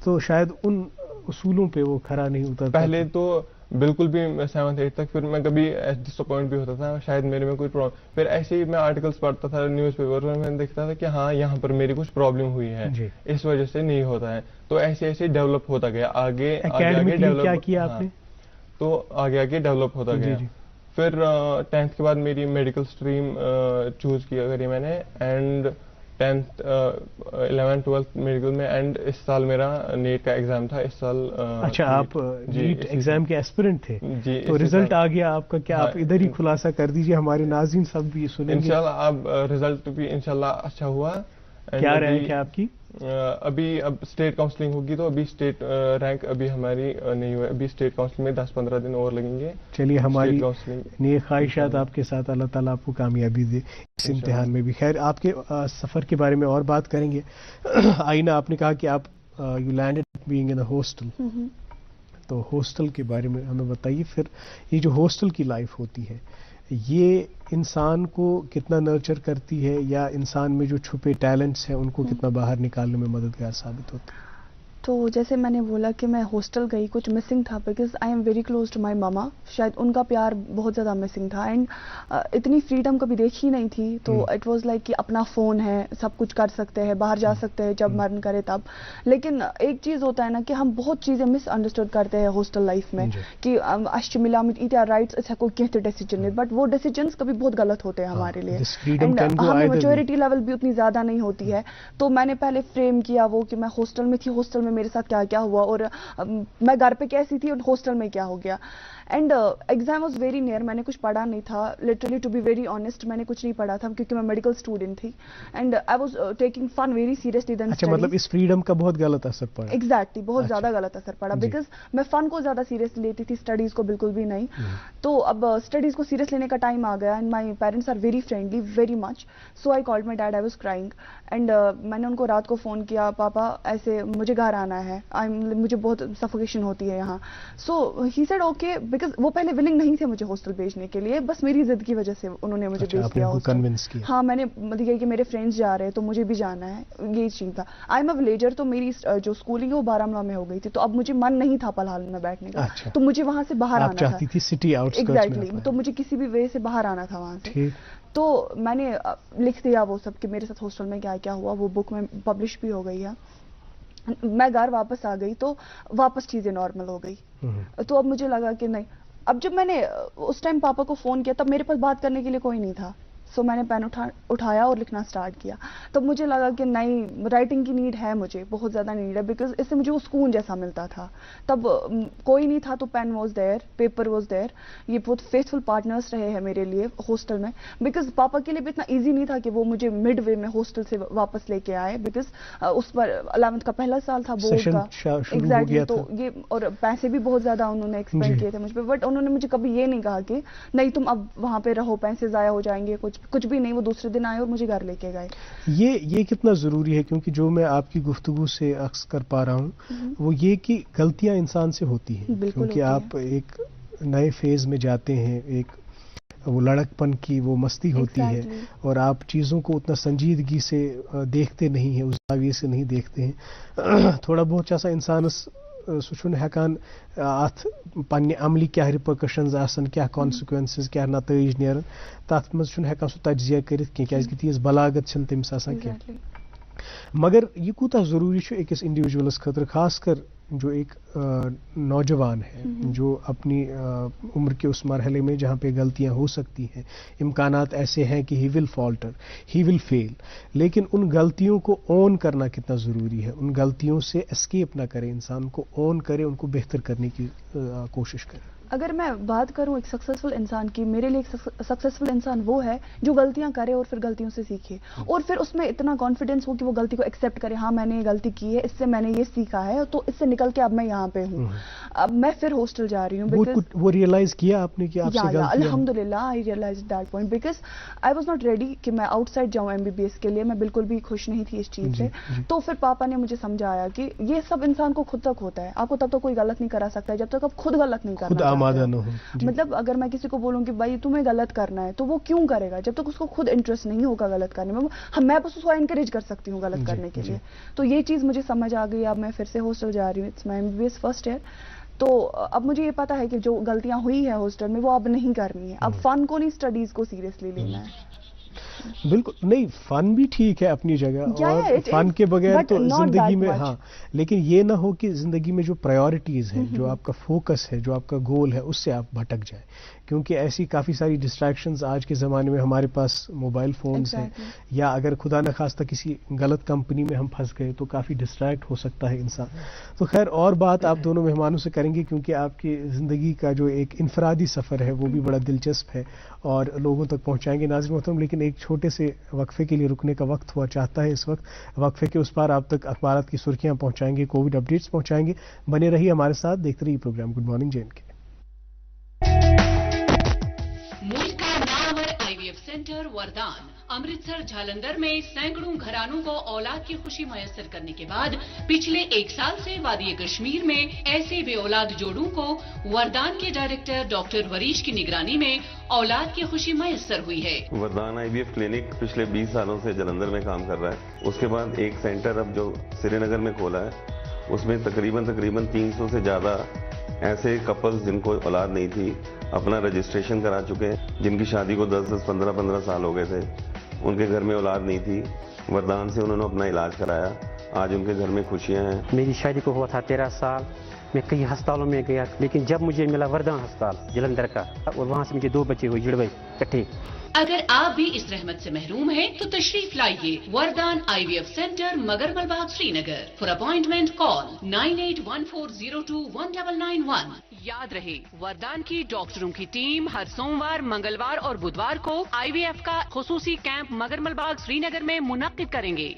تو شاید ان اصولوں پہ وہ کھڑا نہیں ہوتا. پہلے تو بالکل بھی 7th 8th تک. پھر میں کبھی ڈس اپوائنٹ بھی ہوتا تھا, شاید میرے میں کوئی پرابلم. پھر ایسے ہی میں آرٹیکلس پڑھتا تھا نیوز پیپر میں, میں دیکھتا تھا کہ ہاں یہاں پر میری کچھ پرابلم ہوئی ہے, اس وجہ سے نہیں ہوتا ہے. تو ایسے ایسے ڈیولپ ہوتا گیا, آگے آگے ڈیولپ کیا آپ نے, تو آگے آگے ڈیولپ ہوتا گیا. پھر 10th کے بعد میری میڈیکل اسٹریم چوز کیا کری میں نے, and 10th 11th 12th medical میں, اینڈ اس سال میرا نیٹ کا ایگزام تھا اس سال. اچھا, آپ نیٹ ایگزام کے ایسپیرنٹ تھے, تو رزلٹ آ گیا آپ کا, کیا آپ ادھر ہی خلاصہ کر دیجئے, ہمارے ناظرین سب بھی سنیں گے انشاءاللہ. اب رزلٹ بھی انشاءاللہ اچھا ہوا. کیا رینک ہے آپ کی؟ ابھی اب اسٹیٹ کاؤنسلنگ ہوگی تو ابھی اسٹیٹ رینک ابھی ہماری نہیں ہوئی, ابھی اسٹیٹ کاؤنسلنگ میں 10-15 دن اور لگیں گے. چلیے, ہماری نیک خواہشات آپ کے ساتھ, اللہ تعالیٰ آپ کو کامیابی دے اس امتحان میں بھی. خیر, آپ کے سفر کے بارے میں اور بات کریں گے. آئینہ, آپ نے کہا کہ آپ you landed being in hostel, تو ہاسٹل کے بارے میں ہمیں بتائیے. پھر یہ جو ہاسٹل کی لائف ہوتی ہے, یہ انسان کو کتنا نرچر کرتی ہے, یا انسان میں جو چھپے ٹیلنٹس ہیں ان کو کتنا باہر نکالنے میں مددگار ثابت ہوتی ہے؟ تو جیسے میں نے بولا کہ میں ہاسٹل گئی, کچھ مسنگ تھا, because I am very close to my mama, شاید ان کا پیار بہت زیادہ مسنگ تھا, اینڈ اتنی فریڈم کبھی دیکھی نہیں تھی. تو اٹ واز لائک کہ اپنا فون ہے, سب کچھ کر سکتے ہیں, باہر جا سکتے ہیں جب من کرے تب. لیکن ایک چیز ہوتا ہے نا کہ ہم بہت چیزیں مس انڈرسٹینڈ کرتے ہیں ہاسٹل لائف میں, کہ اچھا ملا ایتیا رائٹس اس ہیکو کینٛہہ تہِ ڈیسیجن, بٹ وہ ڈیسیجنس کبھی بہت غلط ہوتے ہیں ہمارے لیے, اینڈ ہمیں میچورٹی لیول بھی اتنی زیادہ نہیں ہوتی ہے. تو میں نے پہلے فریم کیا وہ کہ میں ہاسٹل میں تھی, ہاسٹل میں میرے ساتھ کیا کیا ہوا, اور میں گھر پہ کیسی تھی اور ہاسٹل میں کیا ہو گیا. And exam was very near, میں نے کچھ پڑھا نہیں تھا, literally to be very honest میں نے کچھ نہیں پڑھا تھا, کیونکہ میں میڈیکل اسٹوڈنٹ تھی, and I was taking fun very seriously then. اچھا, مطلب اس فریڈم کا بہت غلط اثر پڑا؟ ایگزیکٹلی, بہت زیادہ غلط اثر پڑا, بیکاز میں فن کو زیادہ سیریس لیتی تھی, اسٹڈیز کو بالکل بھی نہیں. تو اب اسٹڈیز کو سیریس لینے کا ٹائم آ گیا, and my parents are very friendly, very much. So I called my dad, I was crying, and میں نے ان کو رات کو فون کیا, پاپا ایسے مجھے گھر آنا ہے, مجھے بہت سفوکیشن ہوتی ہے یہاں. سو ہی سیڈ اوکے, بیکاز وہ پہلے ولنگ نہیں تھے مجھے ہاسٹل بھیجنے کے لیے, بس میری ضد کی وجہ سے انہوں نے مجھے بھیج دیا ہاسٹل. ہاں, میں نے مطلب کہ میرے فرینڈس جا رہے ہیں تو مجھے بھی جانا ہے, یہ چیز تھا. آئی ایم اے ولیجر, تو میری جو اسکولنگ ہے وہ بارامولہ میں ہو گئی تھی, تو اب مجھے من نہیں تھا پلہال میں بیٹھنے کا, تو مجھے وہاں سے باہر آنا تھا. ایگزیکٹلی, تو مجھے کسی بھی وے سے باہر آنا تھا وہاں سے. تو میں نے لکھ دیا وہ سب کہ میرے ساتھ ہاسٹل میں کیا کیا ہوا, وہ بک میں پبلش بھی ہو گئی ہے. میں گھر واپس آ گئی تو واپس چیزیں نارمل ہو گئی. تو اب مجھے لگا کہ نہیں, اب جب میں نے اس ٹائم پاپا کو فون کیا تب میرے پاس بات کرنے کے لیے کوئی نہیں تھا. سو میں نے پین اٹھایا اور لکھنا سٹارٹ کیا. تب مجھے لگا کہ نہیں, رائٹنگ کی نیڈ ہے مجھے, بہت زیادہ نیڈ ہے, بیکاز اس سے مجھے وہ سکون جیسا ملتا تھا. تب کوئی نہیں تھا تو pen was there, paper was there. یہ بہت فیتھفل پارٹنرس رہے ہیں میرے لیے ہاسٹل میں, بیکاز پاپا کے لیے بھی اتنا ایزی نہیں تھا کہ وہ مجھے مڈ وے میں ہاسٹل سے واپس لے کے آئے, بیکاز اس پر 11th کا پہلا سال تھا بورڈ کا. ایگزیکٹلی, تو یہ اور پیسے بھی بہت زیادہ انہوں نے ایکسپینڈ کیے تھے مجھ پہ, بٹ انہوں نے مجھے کبھی یہ نہیں کہا کہ نہیں تم اب وہاں پہ رہو, پیسے ضائع ہو جائیں گے, کچھ بھی نہیں. وہ دوسرے دن آئے اور مجھے گھر لے کے گئے. یہ کتنا ضروری ہے, کیونکہ جو میں آپ کی گفتگو سے عکس کر پا رہا ہوں وہ یہ کہ غلطیاں انسان سے ہوتی ہیں, کیونکہ آپ ایک نئے فیز میں جاتے ہیں, ایک وہ لڑک پن کی وہ مستی ہوتی ہے, اور آپ چیزوں کو اتنا سنجیدگی سے دیکھتے نہیں ہیں, اس زاویے سے نہیں دیکھتے ہیں. تھوڑا بہت ایسا انسان سہ ہیکان ات پنہ عملی کیا رپرکشنز آسن, کیا کانسیکوینسز, کیا نتائج نیرن, تات مز ہیکان سہ تجزیہ کرت کیازکہ تیز بلاغت چھن تمس آسان کی. مگر یہ کوتا ضروری ہے أکس انڈیویجولس خاطر, خاص کر جو ایک نوجوان ہے جو اپنی عمر کے اس مرحلے میں جہاں پہ غلطیاں ہو سکتی ہیں, امکانات ایسے ہیں کہ ہی ول فالٹر, ہی ول فیل, لیکن ان غلطیوں کو اون کرنا کتنا ضروری ہے, ان غلطیوں سے اسکیپ نہ کرے, انسان کو اون کرے, ان کو بہتر کرنے کی کوشش کرے. اگر میں بات کروں ایک سکسیزفل انسان کی, میرے لیے ایک سکسیزفل انسان وہ ہے جو غلطیاں کرے اور پھر غلطیوں سے سیکھے, اور پھر اس میں اتنا کانفیڈنس ہو کہ وہ غلطی کو ایکسیپٹ کرے, ہاں میں نے یہ غلطی کی ہے, اس سے میں نے یہ سیکھا ہے, تو اس سے نکل کے اب میں یہاں پہ ہوں, اب میں پھر ہاسٹل جا رہی ہوں. وہ ریئلائز کیا آپ نے کہ آپ سے غلطی؟ الحمدللہ I realize that point, because I was not ready کہ میں آؤٹ سائڈ جاؤں MBBS کے لیے, میں بالکل بھی خوش نہیں تھی اس چیز سے. تو پھر پاپا نے مجھے سمجھایا کہ یہ سب انسان کو خود تک ہوتا ہے, آپ کو تب تک کوئی غلط نہیں کرا سکتا ہے جب تک آپ خود غلط نہیں کرنا. مطلب اگر میں کسی کو بولوں کہ بھائی تمہیں غلط کرنا ہے تو وہ کیوں کرے گا جب تک اس کو خود انٹرسٹ نہیں ہوگا غلط کرنے میں, میں بس اس کو انکریج کر سکتی ہوں غلط کرنے کے لیے. تو یہ چیز مجھے سمجھ آ گئی. اب میں پھر سے ہاسٹل جا رہی ہوں, it's my MBBS first year. تو اب مجھے یہ پتا ہے کہ جو غلطیاں ہوئی ہے ہاسٹل میں وہ اب نہیں کرنی ہے. اب فن کو نہیں اسٹڈیز کو سیریسلی لینا ہے. بالکل نہیں, فن بھی ٹھیک ہے اپنی جگہ, اور فن کے بغیر تو زندگی میں, ہاں لیکن یہ نہ ہو کہ زندگی میں جو پرائیورٹیز ہیں, جو آپ کا فوکس ہے, جو آپ کا گول ہے, اس سے آپ بھٹک جائیں, کیونکہ ایسی کافی ساری ڈسٹریکشنز آج کے زمانے میں ہمارے پاس موبائل فونز ہیں, یا اگر خدا نخواستہ کسی غلط کمپنی میں ہم پھنس گئے تو کافی ڈسٹریکٹ ہو سکتا ہے انسان. تو خیر اور بات آپ دونوں مہمانوں سے کریں گے, کیونکہ آپ کی زندگی کا جو ایک انفرادی سفر ہے وہ بھی بڑا دلچسپ ہے اور لوگوں تک پہنچائیں گے. ناظرین محترم, لیکن ایک چھوٹے سے وقفے کے لیے رکنے کا وقت ہوا چاہتا ہے اس وقت. وقفے کے اس پار آپ تک اخبارات کی سرخیاں پہنچائیں گے, کووڈ اپڈیٹس پہنچائیں گے. بنے رہیے ہمارے ساتھ, دیکھتے رہیے programme good morning J and K. ملک کا نامور IVF سینٹر وردان امرتسر جھالندر میں سینکڑوں گھرانوں کو اولاد کی خوشی میسر کرنے کے بعد پچھلے 1 سال سے وادی کشمیر میں ایسے بے اولاد جوڑوں کو وردان کے ڈائریکٹر ڈاکٹر وریش کی نگرانی میں اولاد کی خوشی میسر ہوئی ہے. وردان IVF کلینک پچھلے 20 سالوں سے جلندھر میں کام کر رہا ہے. اس کے بعد ایک سینٹر اب جو سری نگر میں کھولا ہے, اس میں تقریباً 300 سے زیادہ ایسے کپلز جن کو اولاد نہیں تھی اپنا رجسٹریشن کرا چکے ہیں, جن کی شادی کو 10 15 سال ہو گئے تھے, ان کے گھر میں اولاد نہیں تھی. وردان سے انہوں نے اپنا علاج کرایا, آج ان کے گھر میں خوشیاں ہیں. میری شادی کو ہوا تھا 13 سال, میں کئی ہسپتالوں میں گیا, لیکن جب مجھے ملا وردان ہسپتال جلندھر کا, اور وہاں سے مجھے 2 بچے ہوئے جڑوے کٹھے. اگر آپ بھی اس رحمت سے محروم ہیں تو تشریف لائیے وردان IVF centre مگرمل Bagh Sri Nagar. For appointment کال 9814021991. یاد رہے, وردان کی ڈاکٹروں کی ٹیم ہر سوموار, منگلوار اور بدوار کو IVF کا خصوصی کیمپ مگرمل باغ سری نگر میں منعقد کریں گے.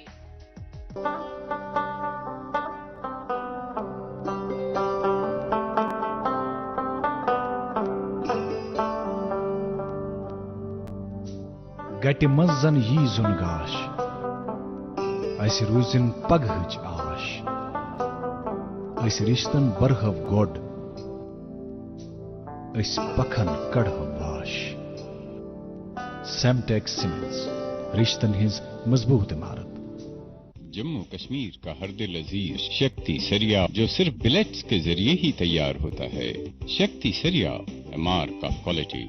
گٹہِ منٛز زن یی زُن گاش, اسہِ روٗزِن پگہٕچ آش, أسۍ رِشتن برہو گۄڈ, أسۍ پکھن کڑہو واش. سیمٹیک سیمنٹس, رشتن ہٕنٛز مضبوط عمارت. جموں کشمیر کا ہر دل عزیز شکتی سریا جو صرف بلیٹس کے ذریعے ہی تیار ہوتا ہے. شکتی سریا, MR کا کوالٹی.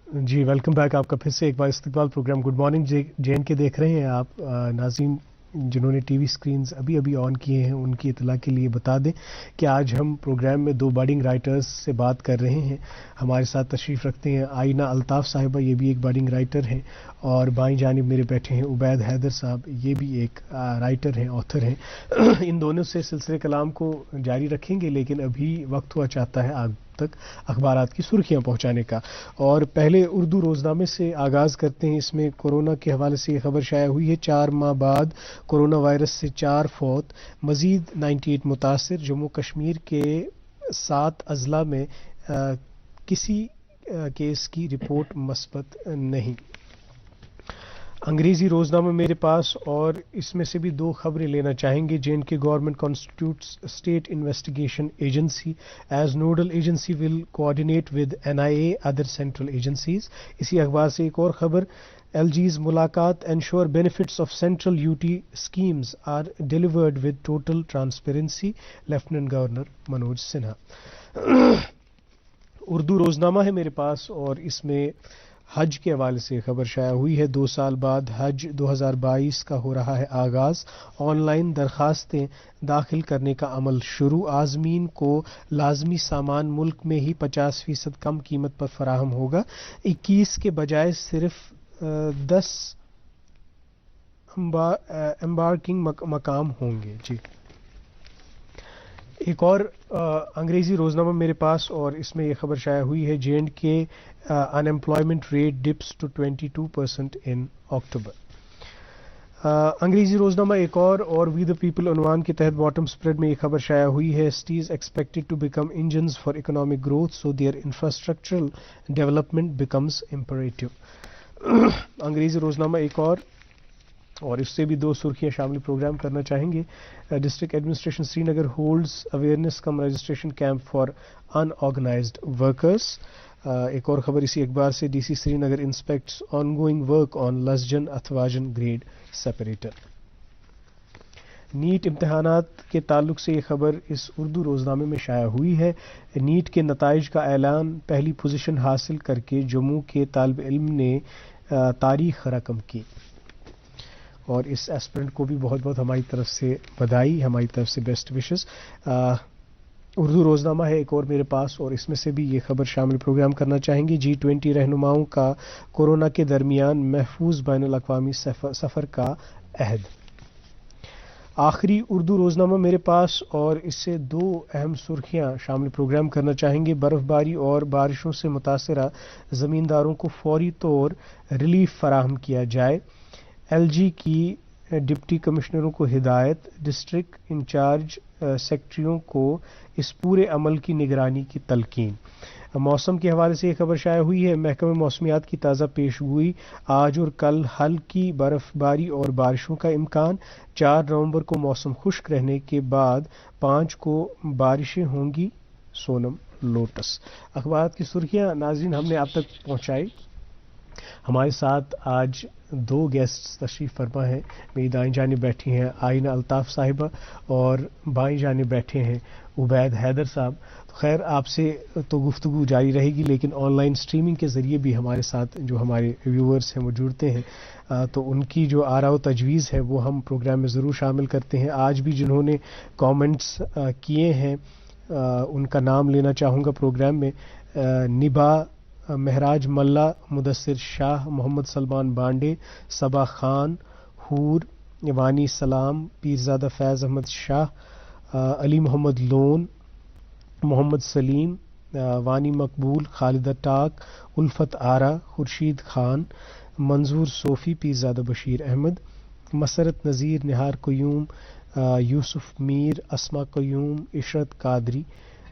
جی ویلکم بیک, آپ کا پھر سے ایک بار استقبال. Programme good morning J and K دیکھ رہے ہیں آپ. ناظرین جنہوں نے ٹی وی اسکرینز ابھی آن کیے ہیں, ان کی اطلاع کے لیے بتا دیں کہ آج ہم پروگرام میں 2 بڈنگ رائٹرز سے بات کر رہے ہیں. ہمارے ساتھ تشریف رکھتے ہیں آئینہ الطاف صاحبہ, یہ بھی ایک بڈنگ رائٹر ہیں, اور بائیں جانب میرے بیٹھے ہیں عبید حیدر صاحب, یہ بھی ایک رائٹر ہیں, آتھر ہیں. ان دونوں سے سلسلے کلام کو جاری رکھیں گے, لیکن ابھی وقت ہوا چاہتا ہے آپ تک اخبارات کی سرخیاں پہنچانے کا. اور پہلے اردو روزنامے سے آغاز کرتے ہیں. اس میں کورونا کے حوالے سے یہ خبر شائع ہوئی ہے, 4 ماہ بعد کورونا وائرس سے 4 فوت, مزید 98 متاثر. جموں کشمیر کے 7 اضلاع میں کسی کیس کی رپورٹ مثبت نہیں. انگریزی روزنامہ میرے پاس, اور اس میں سے بھی 2 خبریں لینا چاہیں گے. J and K government constitutes state investigation agency as nodal agency will coordinate with NIA other central agencies. اسی اخبار سے ایک اور خبر, LG's ملاقات ensure benefits of central UT schemes are delivered with total transparency, lieutenant governor Manoj Sinha. Urdu روزنامہ ہے میرے پاس, اور اس میں حج کے حوالے سے خبر شائع ہوئی ہے. 2 سال بعد حج 2022 کا ہو رہا ہے آغاز. آن لائن درخواستیں داخل کرنے کا عمل شروع. عازمین کو لازمی سامان ملک میں ہی 50% کم قیمت پر فراہم ہوگا. 21 کے بجائے صرف 10 امبارکنگ مقام ہوں گے. جی ایک اور انگریزی روزنامہ میرے پاس, اور اس میں یہ خبر شائع ہوئی ہے, جے اینڈ کے unemployment rate dips to 22% in October. انگریزی روزنامہ ایک اور وی دا پیپل عنوان کے تحت باٹم سپریڈ میں یہ خبر شائع ہوئی ہے, cities expected to become engines for economic growth so their infrastructural development becomes imperative. انگریزی روزنامہ ایک اور اس سے بھی 2 سرخیاں شامل پروگرام کرنا چاہیں گے. District administration Srinagar holds awareness cum registration camp for unorganized workers. ایک اور خبر اسی اخبار سے, DC Srinagar inspects ongoing work on Lasjan Athwajan grade separator. NEET امتحانات کے تعلق سے یہ خبر اس اردو روزنامے میں شائع ہوئی ہے. نیٹ کے نتائج کا اعلان. پہلی پوزیشن حاصل کر کے جموں کے طالب علم نے تاریخ رقم کی, اور اس ایسپرنٹ کو بھی بہت بہت ہماری طرف سے بدائی, ہماری طرف سے بیسٹ وشز. اردو روزنامہ ہے ایک اور میرے پاس, اور اس میں سے بھی یہ خبر شامل پروگرام کرنا چاہیں گے. G20 رہنماؤں کا کورونا کے درمیان محفوظ بین الاقوامی سفر کا عہد. آخری اردو روزنامہ میرے پاس, اور اس سے 2 اہم سرخیاں شامل پروگرام کرنا چاہیں گے. برف باری اور بارشوں سے متاثرہ زمینداروں کو فوری طور ریلیف فراہم کیا جائے. LG کی ڈپٹی کمشنروں کو ہدایت. ڈسٹرکٹ انچارج سیکٹریوں کو اس پورے عمل کی نگرانی کی تلقین. موسم کے حوالے سے یہ خبر شائع ہوئی ہے. محکمہ موسمیات کی تازہ پیش گوئی. آج اور کل ہلکی برف باری اور بارشوں کا امکان. 4 نومبر کو موسم خشک رہنے کے بعد 5 کو بارشیں ہوں گی. سونم لوٹس. اخبارات کی سرخیاں ناظرین ہم نے آپ تک پہنچائی. ہمارے ساتھ آج 2 گیسٹ تشریف فرما ہیں. میری دائیں جانب بیٹھی ہیں آئینہ الطاف صاحبہ, اور بائیں جانب بیٹھے ہیں عبید حیدر صاحب. خیر آپ سے تو گفتگو جاری رہے گی, لیکن آن لائن سٹریمنگ کے ذریعے بھی ہمارے ساتھ جو ہمارے ویورز ہیں وہ جڑتے ہیں, تو ان کی جو آراء و تجویز ہے وہ ہم پروگرام میں ضرور شامل کرتے ہیں. آج بھی جنہوں نے کامنٹس کیے ہیں ان کا نام لینا چاہوں گا پروگرام میں. نبا, مہراج ملا, مدثر شاہ, محمد سلمان بانڈے, صبا خان, حور, وانی سلام, پیرزادہ فیض احمد شاہ, علی محمد لون, محمد سلیم, وانی مقبول, خالدہ ٹاک, الفت آرا, خورشید خان, منظور صوفی, پیرزادہ بشیر احمد, مسرت نذیر, نہار قیوم, یوسف میر, اسما قیوم, عشرت قادری,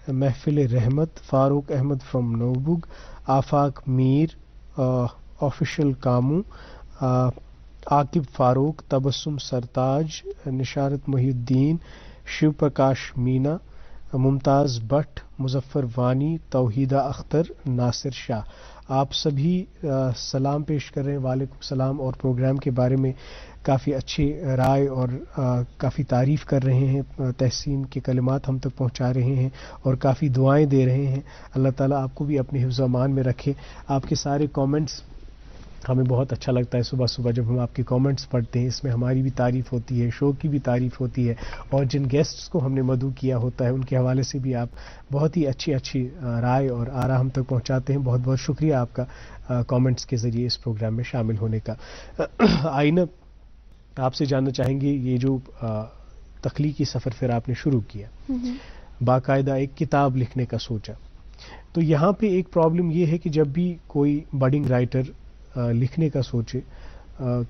محفل رحمت, فاروق احمد فرام نوبگ, آفاق میر, آفیشل کامو, عاقب فاروق, تبسم سرتاج, نشارت محی الدین, شیو پرکاش مینا, ممتاز بٹ, مظفر وانی, توحیدہ اختر, ناصر شاہ. آپ سبھی سلام پیش کر رہے ہیں. وعلیکم السلام. اور پروگرام کے بارے میں کافی اچھی رائے اور کافی تعریف کر رہے ہیں, تحسین کے کلمات ہم تک پہنچا رہے ہیں, اور کافی دعائیں دے رہے ہیں. اللہ تعالیٰ آپ کو بھی اپنے حفظ و امان میں رکھے. آپ کے سارے کامنٹس ہمیں بہت اچھا لگتا ہے. صبح صبح جب ہم آپ کے کامنٹس پڑھتے ہیں, اس میں ہماری بھی تعریف ہوتی ہے, شو کی بھی تعریف ہوتی ہے, اور جن گیسٹس کو ہم نے مدعو کیا ہوتا ہے ان کے حوالے سے بھی آپ بہت ہی اچھی رائے اور آراء ہم تک پہنچاتے ہیں. بہت بہت شکریہ آپ کا کامنٹس کے ذریعے اس پروگرام میں شامل ہونے کا. آئینہ, آپ سے جاننا چاہیں گے یہ جو تخلیقی سفر پھر آپ نے شروع کیا, باقاعدہ ایک کتاب لکھنے کا سوچا, تو یہاں پہ ایک پرابلم یہ ہے کہ جب بھی کوئی بڈنگ رائٹر لکھنے کا سوچے,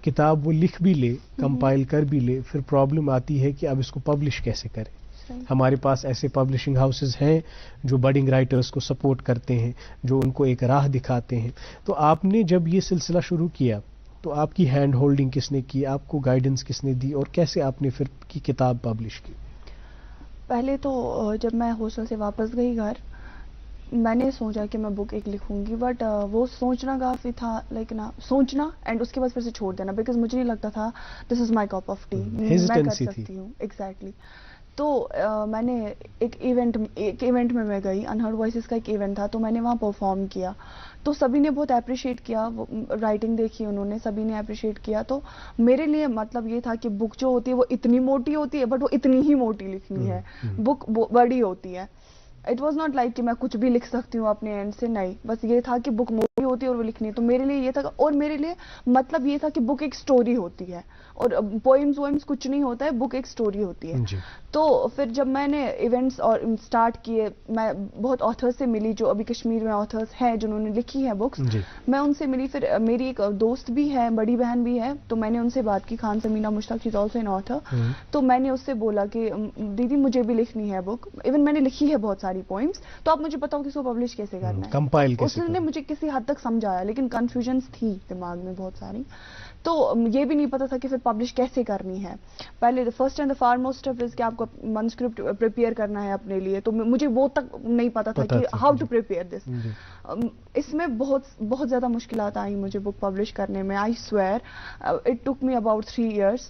کتاب وہ لکھ بھی لے, کمپائل کر بھی لے, پھر پرابلم آتی ہے کہ اب اس کو پبلش کیسے کرے. ہمارے پاس ایسے پبلشنگ ہاؤسز ہیں جو بڈنگ رائٹرز کو سپورٹ کرتے ہیں, جو ان کو ایک راہ دکھاتے ہیں. تو آپ نے جب یہ سلسلہ شروع کیا تو آپ کی ہینڈ ہولڈنگ کس نے کی, آپ کو گائیڈنس کس نے دی, اور کیسے آپ نے پھر کی کتاب پبلش کی؟ پہلے تو جب میں ہاسٹل سے واپس گئی گھر, میں نے سوچا کہ میں بک ایک لکھوں گی, بٹ وہ سوچنا کافی تھا, لیکن سوچنا اینڈ اس کے بعد پھر سے چھوڑ دینا, بیکاز مجھے نہیں لگتا تھا دس is my cup of T, میں کر سکتی ہوں. ایگزیکٹلی. تو میں نے ایک ایونٹ میں گئی, انہرڈ وائسز کا ایک ایونٹ تھا, تو میں نے وہاں پرفارم کیا, تو سبھی نے بہت اپریشیٹ کیا, رائٹنگ دیکھی انہوں نے, سبھی نے اپریشیٹ کیا. تو میرے لیے مطلب یہ تھا کہ بک جو ہوتی ہے وہ اتنی موٹی ہوتی ہے, بٹ وہ اتنی ہی موٹی لکھنی ہے. بک بڑی ہوتی ہے. اٹ واز ناٹ لائک کہ میں کچھ بھی لکھ سکتی ہوں اپنے اینڈ سے, نہیں, بس یہ تھا کہ بک موٹی ہوتی ہے اور وہ لکھنی ہے. تو میرے لیے یہ تھا, اور میرے لیے مطلب یہ تھا کہ بک ایک سٹوری ہوتی ہے, اور پوئمز ووئمز کچھ نہیں ہوتا ہے, بک ایک سٹوری ہوتی ہے. تو پھر جب میں نے ایونٹس اور اسٹارٹ کیے, میں بہت آتھرز سے ملی جو ابھی کشمیر میں آتھرز ہیں جنہوں نے لکھی ہے بکس, میں ان سے ملی. پھر میری ایک دوست بھی ہے, بڑی بہن بھی ہے, تو میں نے ان سے بات کی, خان سمینا مشتاق, شیز آلسو این آتھر. تو میں نے اس سے بولا کہ دیدی مجھے بھی لکھنی ہے بک, ایون میں نے لکھی ہے بہت ساری پوئمس, تو آپ مجھے بتاؤ کہ اس کو پبلش کیسے کرنا ہے, کمپائل کیسے. اس نے مجھے کسی حد تک سمجھایا, لیکن کنفیوژنس تھی دماغ میں بہت ساری, تو یہ بھی نہیں پتا تھا کہ پھر پبلش کیسے کرنی ہے. پہلے first and for most step is کہ آپ کو مینوسکرپٹ پریپیئر کرنا ہے اپنے لیے, تو مجھے وہ تک نہیں پتا تھا کہ ہاؤ ٹو پریپیئر دس. اس میں بہت زیادہ مشکلات آئیں مجھے بک پبلش کرنے میں. I swear it took me about 3 years.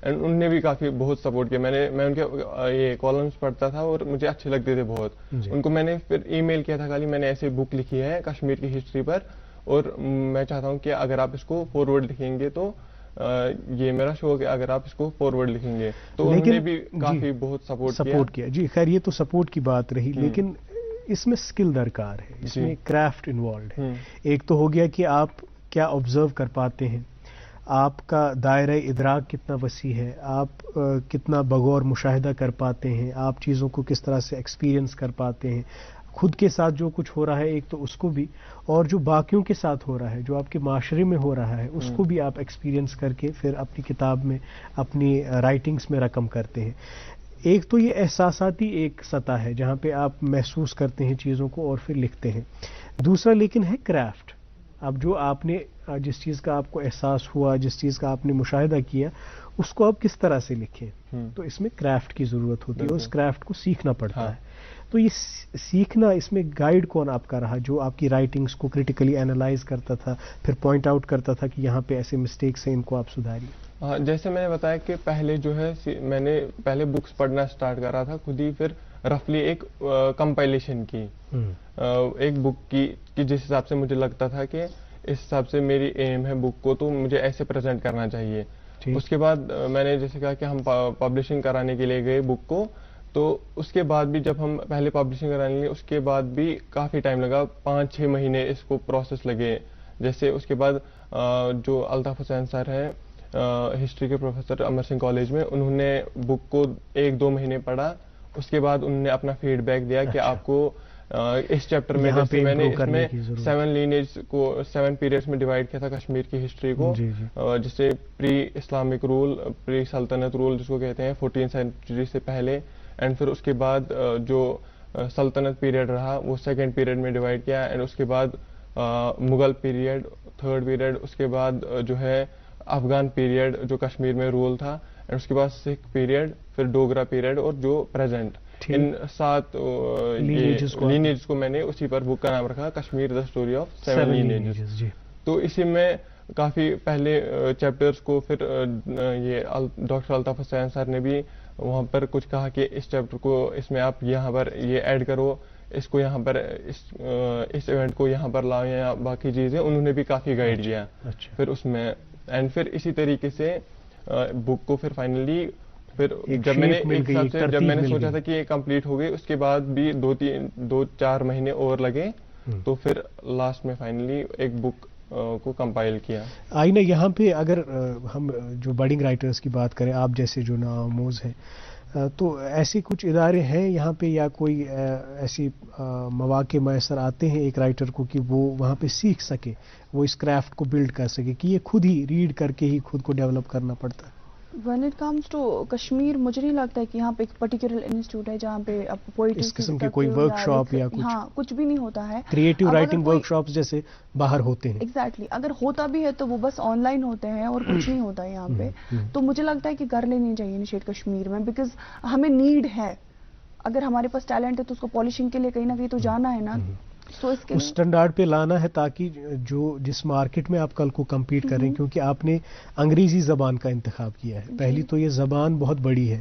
And انہوں نے بھی کافی بہت سپورٹ کیا. میں ان کے یہ کالمس پڑھتا تھا اور مجھے اچھے لگتے تھے بہت. ان کو میں نے پھر ای میل کیا تھا خالی میں نے ایسے بک لکھی ہے کشمیر کی ہسٹری پر, اور میں چاہتا ہوں کہ اگر آپ اس کو فارورڈ لکھیں گے تو یہ میرا شوق ہے اگر آپ اس کو فارورڈ لکھیں گے. تو انہوں نے بھی کافی بہت سپورٹ کیا. جی خیر یہ تو سپورٹ کی بات رہی, لیکن اس میں اسکل درکار ہے, اس میں کرافٹ انوالوڈ ہے. ایک تو ہو گیا کہ آپ کیا آبزرو کر پاتے ہیں, آپ کا دائرہ ادراک کتنا وسیع ہے, آپ کتنا بغور مشاہدہ کر پاتے ہیں, آپ چیزوں کو کس طرح سے ایکسپیرینس کر پاتے ہیں, خود کے ساتھ جو کچھ ہو رہا ہے ایک تو اس کو بھی, اور جو باقیوں کے ساتھ ہو رہا ہے, جو آپ کے معاشرے میں ہو رہا ہے اس کو بھی آپ ایکسپیرینس کر کے پھر اپنی کتاب میں اپنی رائٹنگز میں رقم کرتے ہیں. ایک تو یہ احساساتی ایک سطح ہے جہاں پہ آپ محسوس کرتے ہیں چیزوں کو اور پھر لکھتے ہیں. دوسرا لیکن ہے کرافٹ. اب جو آپ نے جس چیز کا آپ کو احساس ہوا, جس چیز کا آپ نے مشاہدہ کیا, اس کو آپ کس طرح سے لکھیں, تو اس میں کرافٹ کی ضرورت ہوتی ہے, اس کرافٹ کو سیکھنا پڑتا ہے. تو یہ سیکھنا, اس میں گائیڈ کون آپ کا رہا جو آپ کی رائٹنگز کو کریٹیکلی اینالائز کرتا تھا, پھر پوائنٹ آؤٹ کرتا تھا کہ یہاں پہ ایسے مسٹیکس ہیں, ان کو آپ سدھاریے. جیسے میں نے بتایا کہ پہلے جو ہے میں نے پہلے بکس پڑھنا سٹارٹ کرا تھا خود ہی, پھر رفلی ایک کمپائلیشن کی ایک بک کی کہ جس حساب سے مجھے لگتا تھا کہ اس حساب سے میری ایم ہے بک کو تو مجھے ایسے پریزنٹ کرنا چاہیے. اس کے بعد میں نے جیسے کہا کہ ہم پبلشنگ کرانے کے لیے گئے بک کو, تو اس کے بعد بھی جب ہم پہلے پبلشنگ کرانے لگے اس کے بعد بھی کافی ٹائم لگا, 5-6 مہینے اس کو پروسیس لگے. جیسے اس کے بعد جو الطاف حسین سر ہیں ہسٹری کے پروفیسر امر سنگھ کالج میں, انہوں نے بک کو 1-2 مہینے پڑھا. اس کے بعد انہوں نے اپنا فیڈ بیک دیا کہ آپ کو اس چیپٹر میں جیسے میں نے اس میں 7 لینیج کو 7 پیریڈس میں ڈیوائڈ کیا تھا کشمیر کی ہسٹری کو, جیسے پری اسلامک رول, پری سلطنت رول جس کو کہتے ہیں 14 سینچری سے پہلے, اینڈ پھر اس کے بعد جو سلطنت پیریڈ رہا وہ 2nd پیریڈ میں ڈیوائڈ کیا, اینڈ اس کے بعد مغل پیریڈ 3rd پیریڈ, اس کے بعد جو ہے افغان پیریڈ جو کشمیر میں رول تھا, اینڈ اس کے بعد سکھ پیریڈ, پھر ڈوگرا پیریڈ, اور جو پریزنٹ. ان 7 لینیجز کو میں نے اسی پر بک کا نام رکھا کشمیر دا اسٹوری آف 7 لینیجز. تو اسی میں کافی پہلے چیپٹرز کو پھر یہ ڈاکٹر الطاف حسین سر نے بھی وہاں پر کچھ کہا کہ اس چیپٹر کو اس میں آپ یہاں پر یہ ایڈ کرو, اس کو یہاں پر اس ایونٹ کو یہاں پر لاؤ, یا باقی چیزیں انہوں نے بھی کافی گائیڈ کیا پھر اس میں. اینڈ پھر اسی طریقے سے بک کو پھر فائنلی پھر جب میں نے ایک حساب سے جب میں نے سوچا تھا کہ یہ کمپلیٹ ہو گئی, اس کے بعد بھی 2-4 مہینے اور لگے, تو پھر لاسٹ میں فائنلی ایک بک کو کمپائل کیا. آئینہ یہاں پہ اگر ہم جو بڈنگ رائٹرز کی بات کریں, آپ جیسے جو نوآموز ہیں, تو ایسے کچھ ادارے ہیں یہاں پہ یا کوئی ایسی مواقع میسر آتے ہیں ایک رائٹر کو کہ وہ وہاں پہ سیکھ سکے, وہ اس کرافٹ کو بلڈ کر سکے, کہ یہ خود ہی ریڈ کر کے ہی خود کو ڈیولپ کرنا پڑتا ہے؟ When it comes to Kashmir مجھے نہیں لگتا ہے کہ یہاں پہ ایک پرٹیکولر انسٹیٹیوٹ ہے جہاں پہ آپ پوئٹری اس قسم کی کوئی ورک شاپ یا کچھ, ہاں کچھ بھی نہیں ہوتا ہے. کریٹو رائٹنگ ورک شاپس جیسے باہر ہوتے ہیں. ایگزیکٹلی, اگر ہوتا بھی ہے تو وہ بس آن لائن ہوتے ہیں اور کچھ نہیں ہوتا ہے یہاں پہ. تو مجھے لگتا ہے کہ کر لینی چاہیے انیشیٹ کشمیر میں, بیکاز ہمیں نیڈ ہے. اگر ہمارے پاس ٹیلنٹ ہے تو اس کو پالشنگ کے لیے کہیں نہ کہیں تو جانا ہے نا. اس اسٹینڈرڈ پہ لانا ہے تاکہ جس مارکیٹ میں آپ کل کو کمپیٹ کر رہے ہیں, کیونکہ آپ نے انگریزی زبان کا انتخاب کیا ہے. پہلی تو یہ زبان بہت بڑی ہے,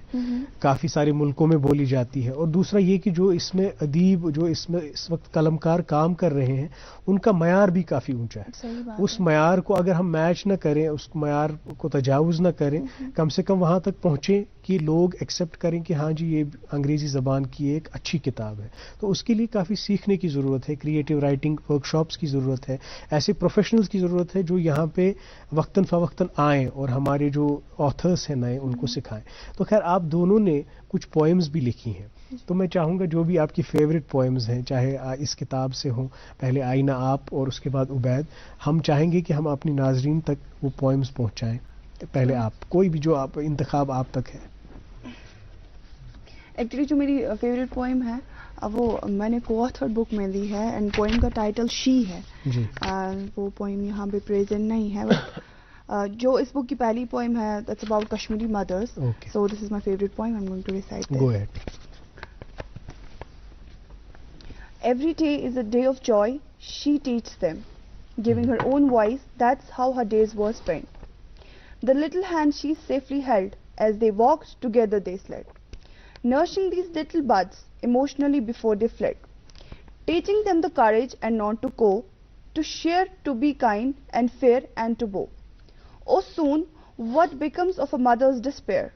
کافی سارے ملکوں میں بولی جاتی ہے, اور دوسرا یہ کہ جو اس میں ادیب جو اس میں اس وقت قلمکار کام کر رہے ہیں ان کا معیار بھی کافی اونچا ہے. اس معیار کو اگر ہم میچ نہ کریں, اس معیار کو تجاوز نہ کریں, کم سے کم وہاں تک پہنچیں کہ لوگ ایکسیپٹ کریں کہ ہاں جی یہ انگریزی زبان کی ایک اچھی کتاب ہے. تو اس کے لیے کافی سیکھنے کی ضرورت ہے, کریٹو رائٹنگ ورک شاپس کی ضرورت ہے, ایسے پروفیشنلز کی ضرورت ہے جو یہاں پہ وقتاً فوقتاً آئیں اور ہمارے جو آتھرس ہیں نئے ان کو سکھائیں. تو خیر آپ دونوں نے کچھ پوئمز بھی لکھی ہیں, تو میں چاہوں گا جو بھی آپ کی فیوریٹ پوئمز ہیں, چاہے اس کتاب سے ہوں, پہلے آئینہ آپ اور اس کے بعد عبید, ہم چاہیں گے کہ ہم اپنی ناظرین تک وہ پوئمز پہنچائیں. پہلے آپ کوئی بھی جو آپ انتخاب آپ تک ہے. ایکچولی جو میری فیوریٹ پوئم ہے وہ میں نے کو آتھر بک میں لی ہے, اینڈ پوئم کا ٹائٹل شی ہے. وہ پوئم یہاں پہ پریزنٹ نہیں ہے, جو اس بک کی پہلی پوئم ہے that's about Kashmiri mothers. So this is my favourite poem, I am going to recite this. Go ahead. Every day is a day of joy, she teaches them, giving her own voice, that's how her days were spent. The little hand she safely held as they walked together they slid, nourishing these little buds emotionally before they fled, teaching them the courage and not to go, to share, to be kind and fair and to bow. Oh soon, what becomes of a mother's despair,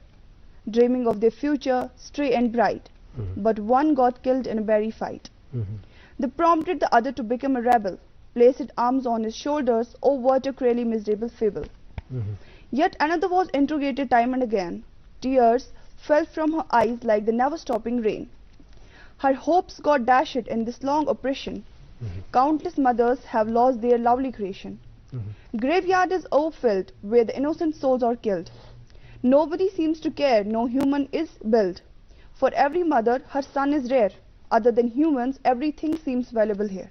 dreaming of their future, stray and bright, but one got killed in a berry fight. They prompted the other to become a rebel, placed arms on his shoulders, oh what a cruelly miserable fable. Yet another was interrogated time and again, tears fell from her eyes like the never stopping rain. Her hopes got dashed in this long oppression. Countless mothers have lost their lovely creation. Graveyard is overfilled where the innocent souls are killed. Nobody seems to care, no human is built. For every mother, her son is rare. Other than humans, everything seems valuable here.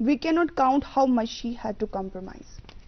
We cannot count how much she had to compromise.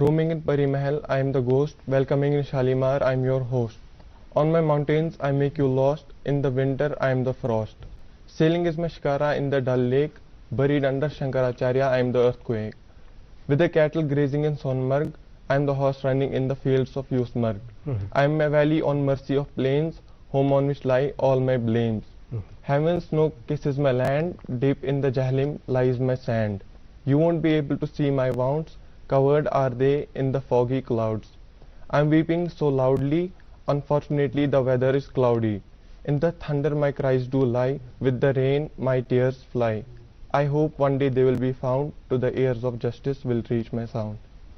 roaming in Pari Mahal, I am the ghost, welcoming in Shalimar, I am your host. On my mountains, I make you lost, in the winter, I am the frost. Sailing is my shikara in the Dal Lake, buried under Shankaracharya, I am the earthquake. With the cattle grazing in Sonmarg, I am the horse running in the fields of Yusmarg. I am a valley on mercy of plains, home on which lie all my blames. Heaven's snow kisses my land, deep in the Jahlim lies my sand. You won't be able to see my wounds, covered are they in the foggy clouds. I am weeping so loudly, unfortunately the weather is cloudy. In the thunder my cries do lie, with the rain my tears fly. I hope one day they will be found, to the ears of justice will reach my sound.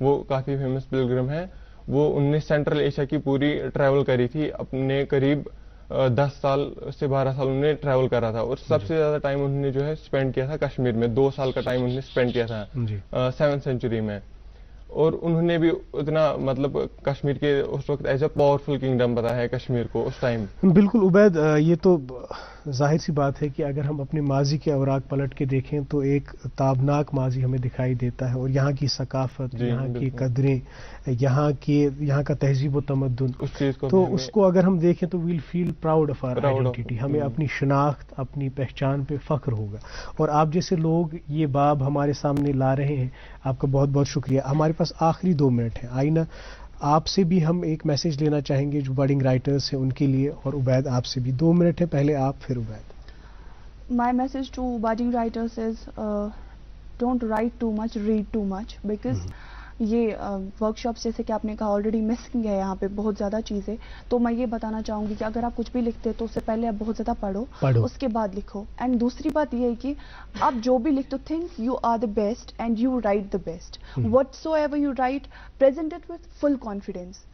وہ کافی famous pilgrim ہے. وہ انہوں نے central Asia کی پوری travel کری تھی. اپنے قریب 10 سال سے 12 سال انہوں نے ٹریول کرا تھا, اور سب سے زیادہ ٹائم انہوں نے جو ہے اسپینڈ کیا تھا کشمیر میں. 2 سال کا ٹائم انہوں نے اسپینڈ کیا تھا 7th سینچری میں. اور انہوں نے بھی اتنا مطلب کشمیر کے اس وقت ایز اے پاورفل کنگڈم بتایا ہے کشمیر کو اس ٹائم. بالکل عبید, یہ تو ظاہر سی بات ہے کہ اگر ہم اپنے ماضی کے اوراق پلٹ کے دیکھیں تو ایک تابناک ماضی ہمیں دکھائی دیتا ہے, اور یہاں کی ثقافت, یہاں کی قدریں, یہاں کا تہذیب و تمدن, تو اس کو اگر ہم دیکھیں تو we'll feel proud of our identity. ہمیں اپنی شناخت, اپنی پہچان پہ فخر ہوگا. اور آپ جیسے لوگ یہ باب ہمارے سامنے لا رہے ہیں, آپ کا بہت بہت شکریہ. ہمارے پاس آخری 2 منٹ ہیں. آئینہ, آپ سے بھی ہم ایک میسج لینا چاہیں گے جو بڈنگ رائٹرز ہیں ان کے لیے, اور عبید آپ سے بھی 2 منٹ ہے, پہلے آپ پھر Ubaid. My message to budding writers is don't write too much, read too much, because یہ ورک شاپس جیسے کہ آپ نے کہا آلریڈی مسنگ ہے یہاں پہ بہت زیادہ چیزیں. تو میں یہ بتانا چاہوں گی کہ اگر آپ کچھ بھی لکھتے تو اس سے پہلے آپ بہت زیادہ پڑھو, اس کے بعد لکھو. اینڈ دوسری بات یہ ہے کہ آپ جو بھی لکھتے think you are the best and you write the best. Whatsoever you write, present it with full confidence.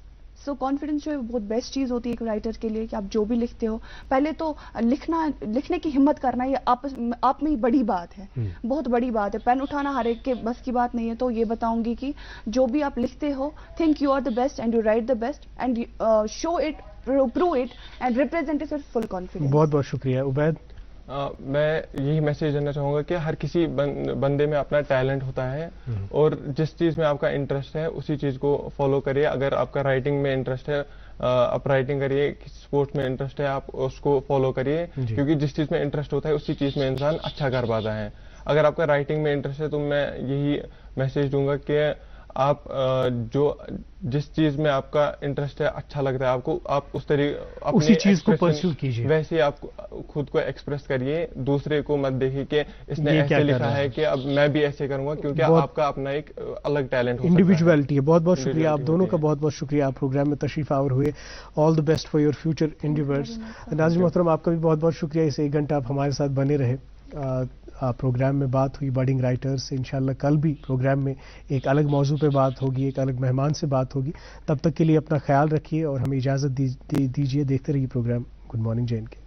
So confidence جو ہے بہت بیسٹ چیز ہوتی ہے ایک رائٹر کے لیے, کہ آپ جو بھی لکھتے ہو پہلے تو لکھنے کی ہمت کرنا, یہ آپ میں بڑی بات ہے, بہت بڑی بات ہے. پین اٹھانا ہر ایک کے بس کی بات نہیں ہے. تو یہ بتاؤں گی کہ جو بھی آپ لکھتے ہو, think you are the best and you write the best and show it, prove it and represent it with full confidence. بہت بہت شکریہ عبید. میں یہی میسیج دینا چاہوں گا کہ ہر کسی بندے میں اپنا ٹیلنٹ ہوتا ہے, اور جس چیز میں آپ کا انٹرسٹ ہے اسی چیز کو فالو کریے. اگر آپ کا رائٹنگ میں انٹرسٹ ہے آپ رائٹنگ کریے, اسپورٹس میں انٹرسٹ ہے آپ اس کو فالو کریے, کیونکہ جس چیز میں انٹرسٹ ہوتا ہے اسی چیز میں انسان اچھا کر پاتا ہے. اگر آپ کا رائٹنگ میں انٹرسٹ ہے تو میں یہی میسیج دوں گا کہ آپ جس چیز میں آپ کا انٹرسٹ ہے, اچھا لگتا ہے آپ کو, آپ اس طریقے اسی چیز کو پرسیو کیجیے, ویسے آپ خود کو ایکسپریس کریے. دوسرے کو مت دیکھیے کہ اس نے ایسے لکھا ہے کہ اب میں بھی ایسے کروں گا, کیونکہ آپ کا اپنا ایک الگ ٹیلنٹ ہوتا ہے, انڈیویجویلٹی ہے. بہت بہت شکریہ آپ دونوں کا, بہت بہت شکریہ آپ پروگرام میں تشریف آور ہوئے. All the best for your future endeavours. ناظرین محترم, آپ کا بھی بہت بہت شکریہ, اس 1 گھنٹہ آپ ہمارے ساتھ بنے رہے. پروگرام میں بات ہوئی بڈنگ رائٹر سے. انشاءاللہ کل بھی پروگرام میں ایک الگ موضوع پہ بات ہوگی, ایک الگ مہمان سے بات ہوگی. تب تک کے لیے اپنا خیال رکھیے اور ہمیں اجازت دیجیے. دیکھتے رہیے programme good morning J and کے.